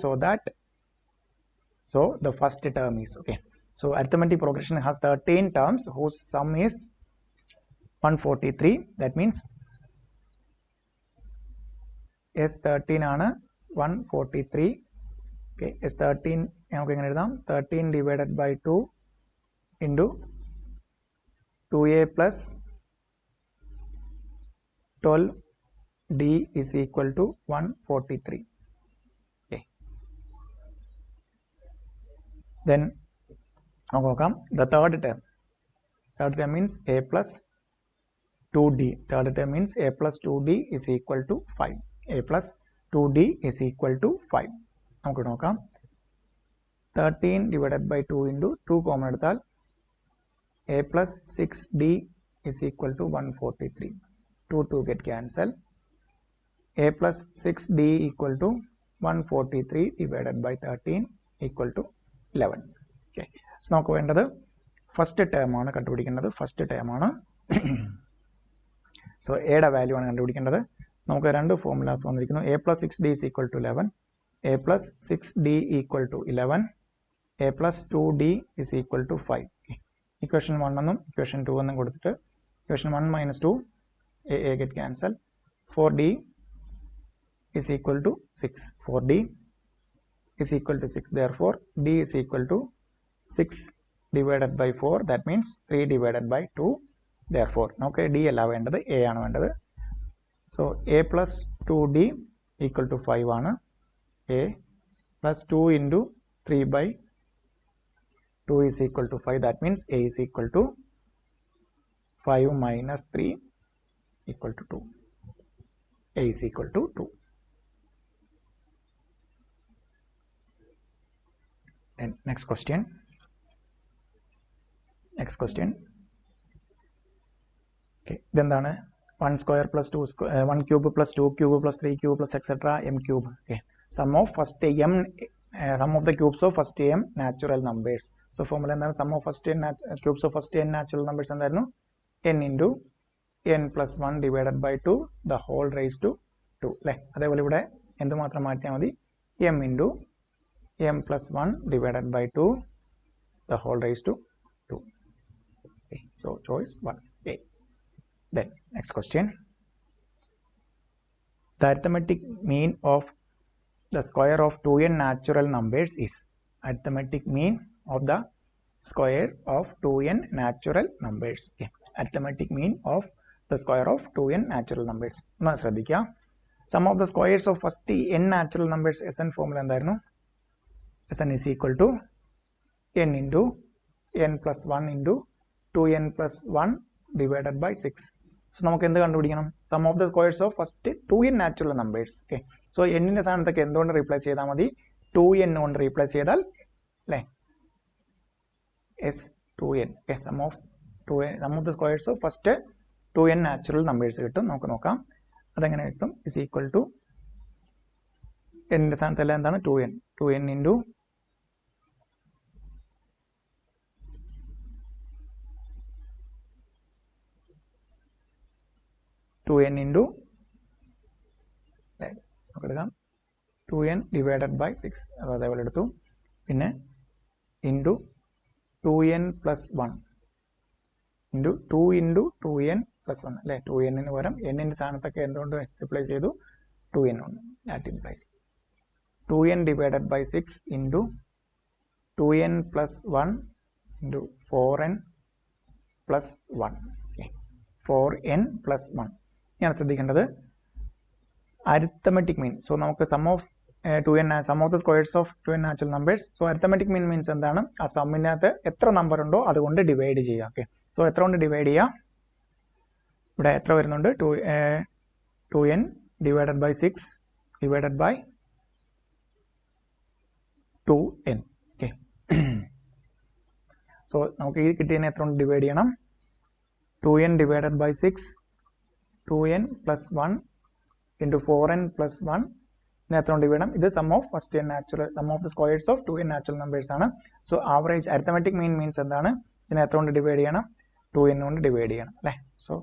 so the first term is okay. So arithmetic progression has 13 terms whose sum is 143. That means S13 ആണ് 143. Okay, S13 നമുക്ക് എങ്ങനെ എഴുതാം? 13 divided by 2 into 2a plus 12d is equal to 143. Okay. Then the third term. Third term means a plus 2d. Third term means a plus 2d is equal to 5. A plus 2d is equal to 5. നമുക്ക് നോക്കാം. 13 divided by 2 into 2 common എടുത്താൽ a plus 6d is equal to 143. 2 get cancel. A plus 6d equal to 143 divided by 13 equal to 11. Okay. So നമുക്ക് വേണ്ടത് first term ആണ് കണ്ടുപിടിക്കേണ്ടത്. First term ആണ്. So എയുടെ value ആണ് കണ്ടുപിടിക്കേണ്ടത്. നമുക്ക് രണ്ട് ഫോർമുലാസ് വന്നിരിക്കുന്നു. a plus 6d is equal to 11. a plus 6d equal to 11. a plus 2d is equal to 5. Okay. Equation 1 എന്നും equation 2 എന്നും കൊടുത്തിട്ട് equation 1 minus 2 a get cancel. 4d is equal to 6. 4d is equal to 6. Therefore, d is equal to 6 divided by 4. That means 3 divided by 2. Therefore, നമുക്ക് d അല്ല വേണ്ടത്, a ആണ് വേണ്ടത്. So, a plus 2d equal to 5 ആണ്. a plus 2 into 3 by 2 is equal to 5. That means a is equal to 5 minus 3 equal to 2. A is equal to 2. Then next question. Okay. Then 1 square plus 2 square, 1 cube plus 2 cube plus 3 cube plus etc. m cube. Okay. Sum of the cubes of first m natural numbers. So formula എന്താണ്? Sum of first n cubes of first n natural numbers എന്തായിരുന്നു? n into n plus 1 divided by 2 the whole raised to 2 അല്ലേ? അതേപോലെ ഇവിടെ എന്തുമാത്രം മാറ്റിയാൽ മതി? m into m plus 1 divided by 2 the whole raised to 2. Okay. So choice 1 A. Then next question. The arithmetic mean of the square of 2n natural numbers is. Arithmetic mean of the square of 2n natural numbers. Okay. Arithmetic mean of the square of 2n natural numbers. Now ശ്രദ്ധിക്കുക. Sum of the squares of first n natural numbers Sn formula എന്തായിരുന്നു? Sn is equal to n into n plus 1 into 2n plus 1 divided by 6. So നമുക്ക് എന്ത് കണ്ടുപിടിക്കണം? Sum of the squares of first 2n natural numbers. Okay. So n-ന്റെ സ്ഥാനത്തൊക്കെ എന്തുകൊണ്ട് replace ചെയ്താൽ മതി? 2n കൊണ്ട് replace ചെയ്താൽ അല്ലേ? S2n. Okay. Sum of the squares of first 2n natural numbers കിട്ടും. നമുക്ക് നോക്കാം അതെങ്ങനെ കിട്ടും. is equal to n-ന്റെ സ്ഥാനത്തല്ല എന്താണ്? 2n into 2n into 2n divided by 6 അതേപോലെ എടുത്തു. പിന്നെ into 2n plus 1 into 2 into 2n plus 1 അല്ലേ. 2n പകരം എന്നിൻ്റെ സ്ഥാനത്തൊക്കെ എന്തുകൊണ്ട് മൾട്ടിപ്ലൈ ചെയ്തു? 2n ഉണ്ട്. That implies 2n divided by 6 into 2n plus 1 into 4n plus 1. Okay, 4n plus 1. ഞാൻ ശ്രദ്ധിക്കേണ്ടത് അരിത്തമെറ്റിക് മീൻ. സോ നമുക്ക് sum of the squares of 2n natural numbers. So arithmetic mean means എന്താണ്? ആ സമ്മിനകത്ത് എത്ര number ഉണ്ടോ അതുകൊണ്ട് divide ചെയ്യുക. Okay, so എത്ര കൊണ്ട് ഡിവൈഡ് ചെയ്യുക? ഇവിടെ എത്ര വരുന്നുണ്ട്? 2n divided by 6 divided by 2n. Okay, so നമുക്ക് ഈ കിട്ടിയതിനെ എത്ര കൊണ്ട് ഡിവൈഡ് ചെയ്യണം? 2n divided by 6 2n plus 1 into 4n plus 1 ഇതിനെ എത്ര കൊണ്ട് ഡിവൈഡ് ചെയ്യണം? ഇത് sum of the squares of 2n natural numbers ആണ്. So average arithmetic mean means എന്താണ്? ഇതിനെ എത്ര കൊണ്ട് ഡിവൈഡ് ചെയ്യണം? 2n കൊണ്ട് ഡിവൈഡ് ചെയ്യണം അല്ലേ. So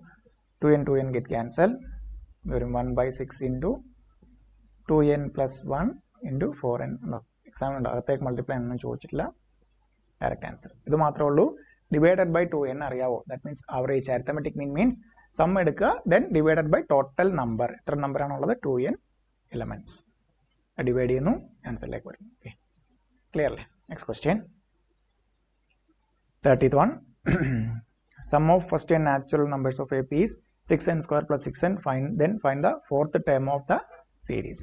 2n get cancel. വരും 1/6 into 2n plus 1 into 4n. എക്സാമിനുണ്ട്, അകത്തേക്ക് മൾട്ടിപ്ലൈ ഒന്നും ചോദിച്ചിട്ടില്ല. Direct answer. ഇത് മാത്രമേ ഉള്ളൂ. ഡിവൈഡഡ് ബൈ 2n അറിയാവോ? That means average arithmetic mean means sum എടുക്കുക, then divided by total number. എത്ര നമ്പർ ആണുള്ളത്? 2n elements. ഡിവൈഡ് ചെയ്യുന്നു, ആൻസറിലേക്ക് വരും. ഓക്കെ, ക്ലിയർ അല്ലേ? Next question 30th one. Sum of first n natural numbers of AP is 6n square plus 6n. Find the fourth term of the series.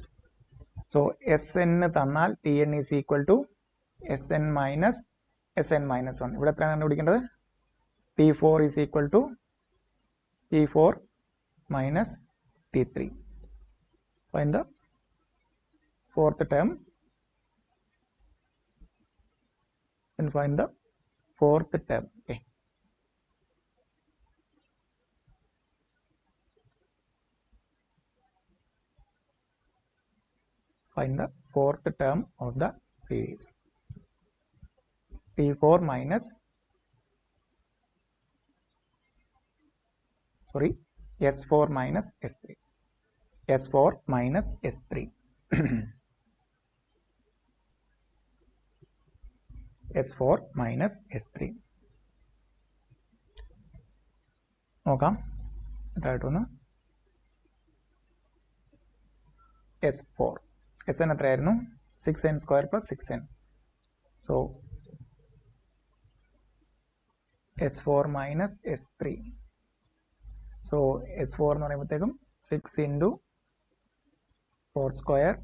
So Sn തന്നാൽ Tn is equal to Sn minus Sn minus 1. ഇവിടെ എത്രയാണ് കണ്ടുപിടിക്കേണ്ടത്? T4 is equal to T4 minus T3. Find the fourth term and find the fourth term. Okay, find the fourth term of the series. T4 minus S4 minus S3. S4 minus S3. S4 minus S3. നോക്കാം എത്രയായിട്ട് വന്നു. S4 Sn എത്രയായിരുന്നു? 6n square plus 6n. So S4 minus S3. So S4 എന്ന് പറയുമ്പോഴത്തേക്കും 6 into 4 square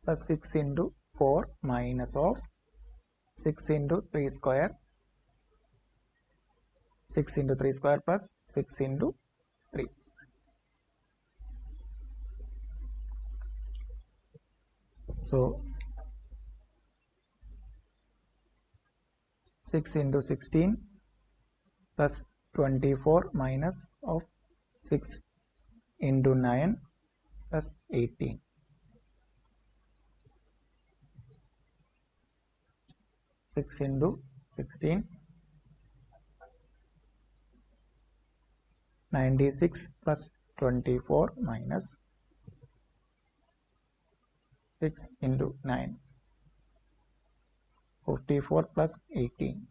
plus 6 into 4 minus of 6 into 3 square. 6 into 3 square plus 6 into 3. So 6 into 16 plus 24 minus of 6 into 9 plus 18. 6 into 16 96 plus 24 minus 6 into 9 44 plus 18.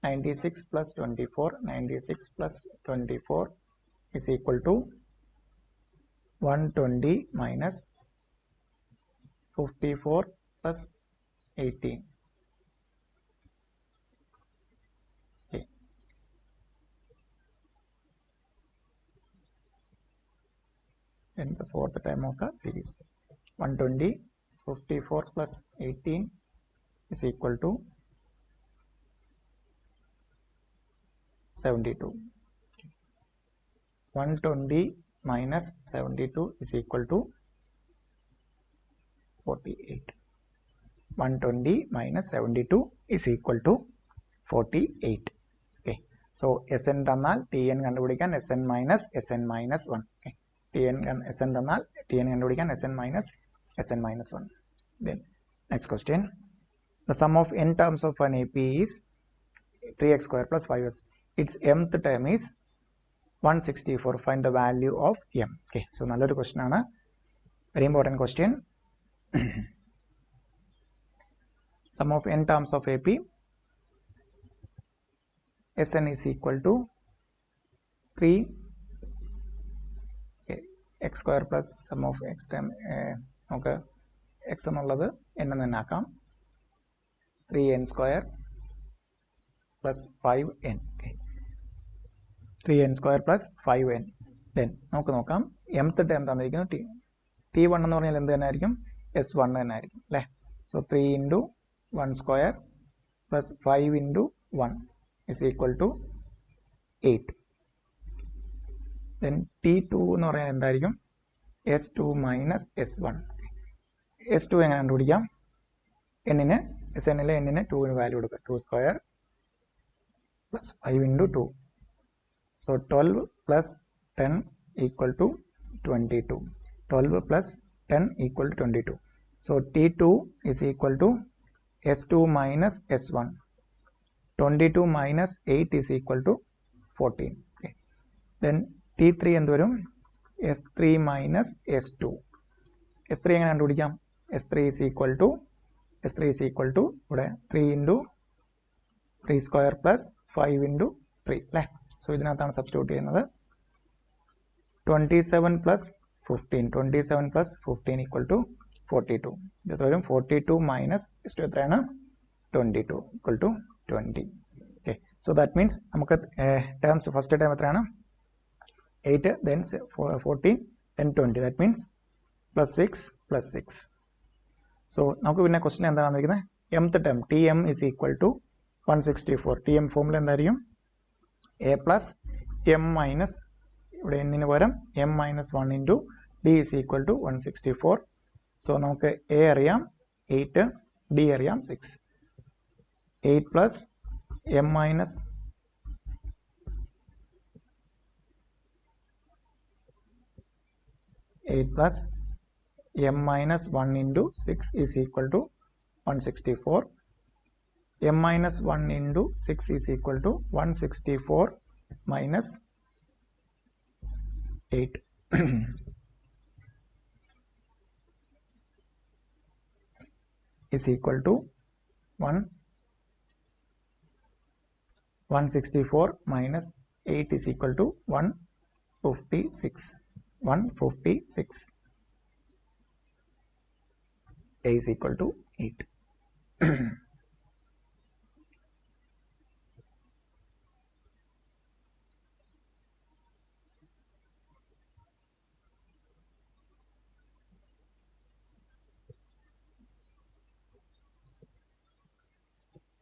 96 plus 24, 96 plus 24 is equal to 120 minus 54 plus 18. Okay. And the fourth term of the series. 120, 54 plus 18 is equal to 72. 120 minus 72 is equal to 48. 120 minus 72 is equal to 48. Okay. So Sn തന്നാൽ Tn കണ്ടുപിടിക്കാൻ Sn minus Sn minus 1. Okay. Sn തന്നാൽ Tn കണ്ടുപിടിക്കാൻ Sn minus Sn minus 1. Then next question. The sum of n terms of an AP is 3x square plus 5x. Its mth term is 164. Find the value of m. Okay, so nallൊരു question ആണ്, very important question. Sum of n terms of AP, Sn is equal to 3 x square plus sum of x time നമുക്ക് x എന്നുള്ളത് n എന്ന് തന്നെ ആക്കാം, 3n square plus 5n. Okay, 3n square plus 5n. Then നമുക്ക് നോക്കാം, mth term തന്നിരിക്കുന്നു t1 എന്ന് പറഞ്ഞാൽ എന്ത് തന്നെ ആയിരിക്കും, s1 തന്നെ ആയിരിക്കും അല്ലേ. So 3 into 1 square plus 5 into 1 is equal to 8. Then t2 എന്ന് പറഞ്ഞാൽ എന്തായിരിക്കും, s2 minus s1. s2 എങ്ങനെ കണ്ടുപിടിക്കാം, n-ന് Sn-ലെ n-ന് 2 വാല്യൂ കൊടുക്കുക, 2 square plus 5 into 2. So 12 plus 10 equal to 22. 12 plus 10 equal to 22. So T2 is equal to S2 minus S1. 22 minus 8 is equal to 14. Okay. Then T3 എന്ത് വരും, S3 minus S2. S3 എങ്ങനെ കണ്ടുപിടിക്കാം, S3 is equal to ഇവിടെ 3 into 3 square plus 5 into 3 അല്ലേ. So ഇതിനകത്താണ് substitute ചെയ്യുന്നത്. 27 plus 15 equal to 42. ഇത് എത്ര വരും, 42 minus എത്രയാണ്, 22 equal to 20. Okay, so that means നമുക്ക് ടേംസ് ഫസ്റ്റ് ടേം എത്രയാണ്, 8, then 14, then 20. That means plus 6. So നമുക്ക് പിന്നെ ക്വസ്റ്റ്യൻ എന്താണ് തന്നിരിക്കുന്നത്, mth term tm is equal to 164. tm formula എന്തായിരിക്കും, a plus m minus ഇവിടെ n-ന് പകരം m minus 1 into d is equal to 164. So നമുക്ക് a അറിയാം 8, d അറിയാം 6. 8 plus m minus 8 plus m minus 1 into 6 is equal to 164. m minus 1 into 6 is equal to 164 minus 8. is equal to 164 minus 8 is equal to 156. A is equal to 8.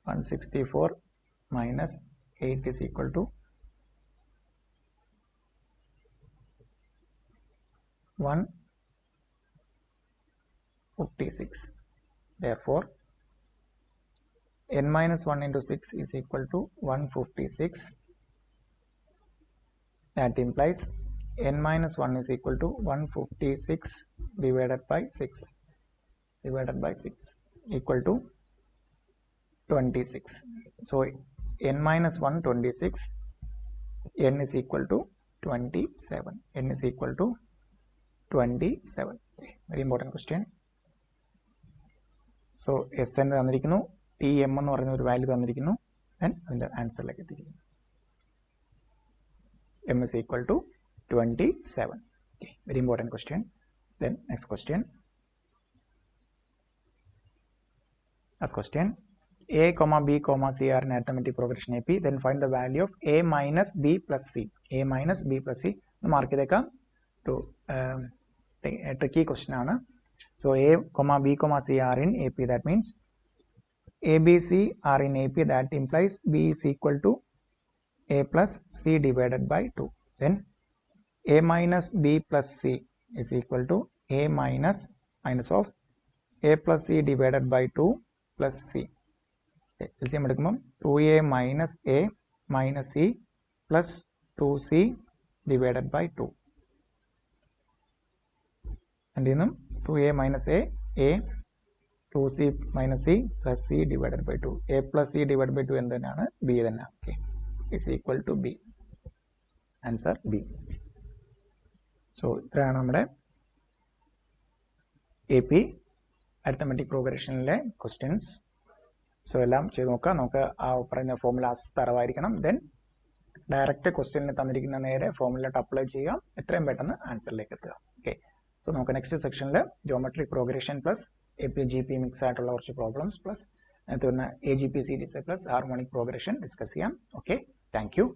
(164 minus 8 is equal to 156. Therefore, n minus 1 into 6 is equal to 156. That implies n minus 1 is equal to 156 divided by 6 equal to 26. So n minus 1 26, n is equal to 27. n is equal to 27. Very important question. So Sn തന്നിരിക്കുന്നു, tm എന്ന് പറയുന്ന ഒരു value തന്നിരിക്കുന്നു, then അതിൻ്റെ ആൻസറിലേക്ക് എത്തിയിരിക്കുന്നു. m is equal to 27. Okay, very important question. Then next question. As question, a comma b comma c are in arithmetic progression AP, then find the value of a minus b plus c. a minus b plus c mark ചെയ്തേക്കാം, to tricky question ആണ്. So a comma b comma c are in AP, that means a b c are in AP, that implies b is equal to a plus c divided by 2. Then a minus b plus c is equal to a minus of a plus c divided by 2 plus c. LCM എടുക്കുമ്പോൾ 2a minus a minus c plus 2c divided by 2. And in 2a minus a 2c minus c plus c divided by 2. a plus c divided by 2 എന്താണ്, b തന്നെ. Okay, is equal to b. Answer B. So ഇത്രയാണ് നമ്മുടെ AP arithmetic പ്രോഗ്രഷനിലെ questions. So എല്ലാം ചെയ്ത് നോക്കുക. നമുക്ക് ആ പറയുന്ന ഫോർമുലാസ് തറവായിരിക്കണം. ദെൻ ഡയറക്റ്റ് ക്വസ്റ്റ്യനിൽ തന്നിരിക്കുന്ന നേരെ ഫോർമുലയിട്ട് അപ്ലൈ ചെയ്യുക. എത്രയും പെട്ടെന്ന് ആൻസറിലേക്ക് എത്തുക. ഓക്കെ. സോ നമുക്ക് നെക്സ്റ്റ് സെക്ഷനിൽ geometric progression plus AP GP mix ആയിട്ടുള്ള കുറച്ച് problems plus AGP series plus harmonic progression discuss ചെയ്യാം. Okay, thank U.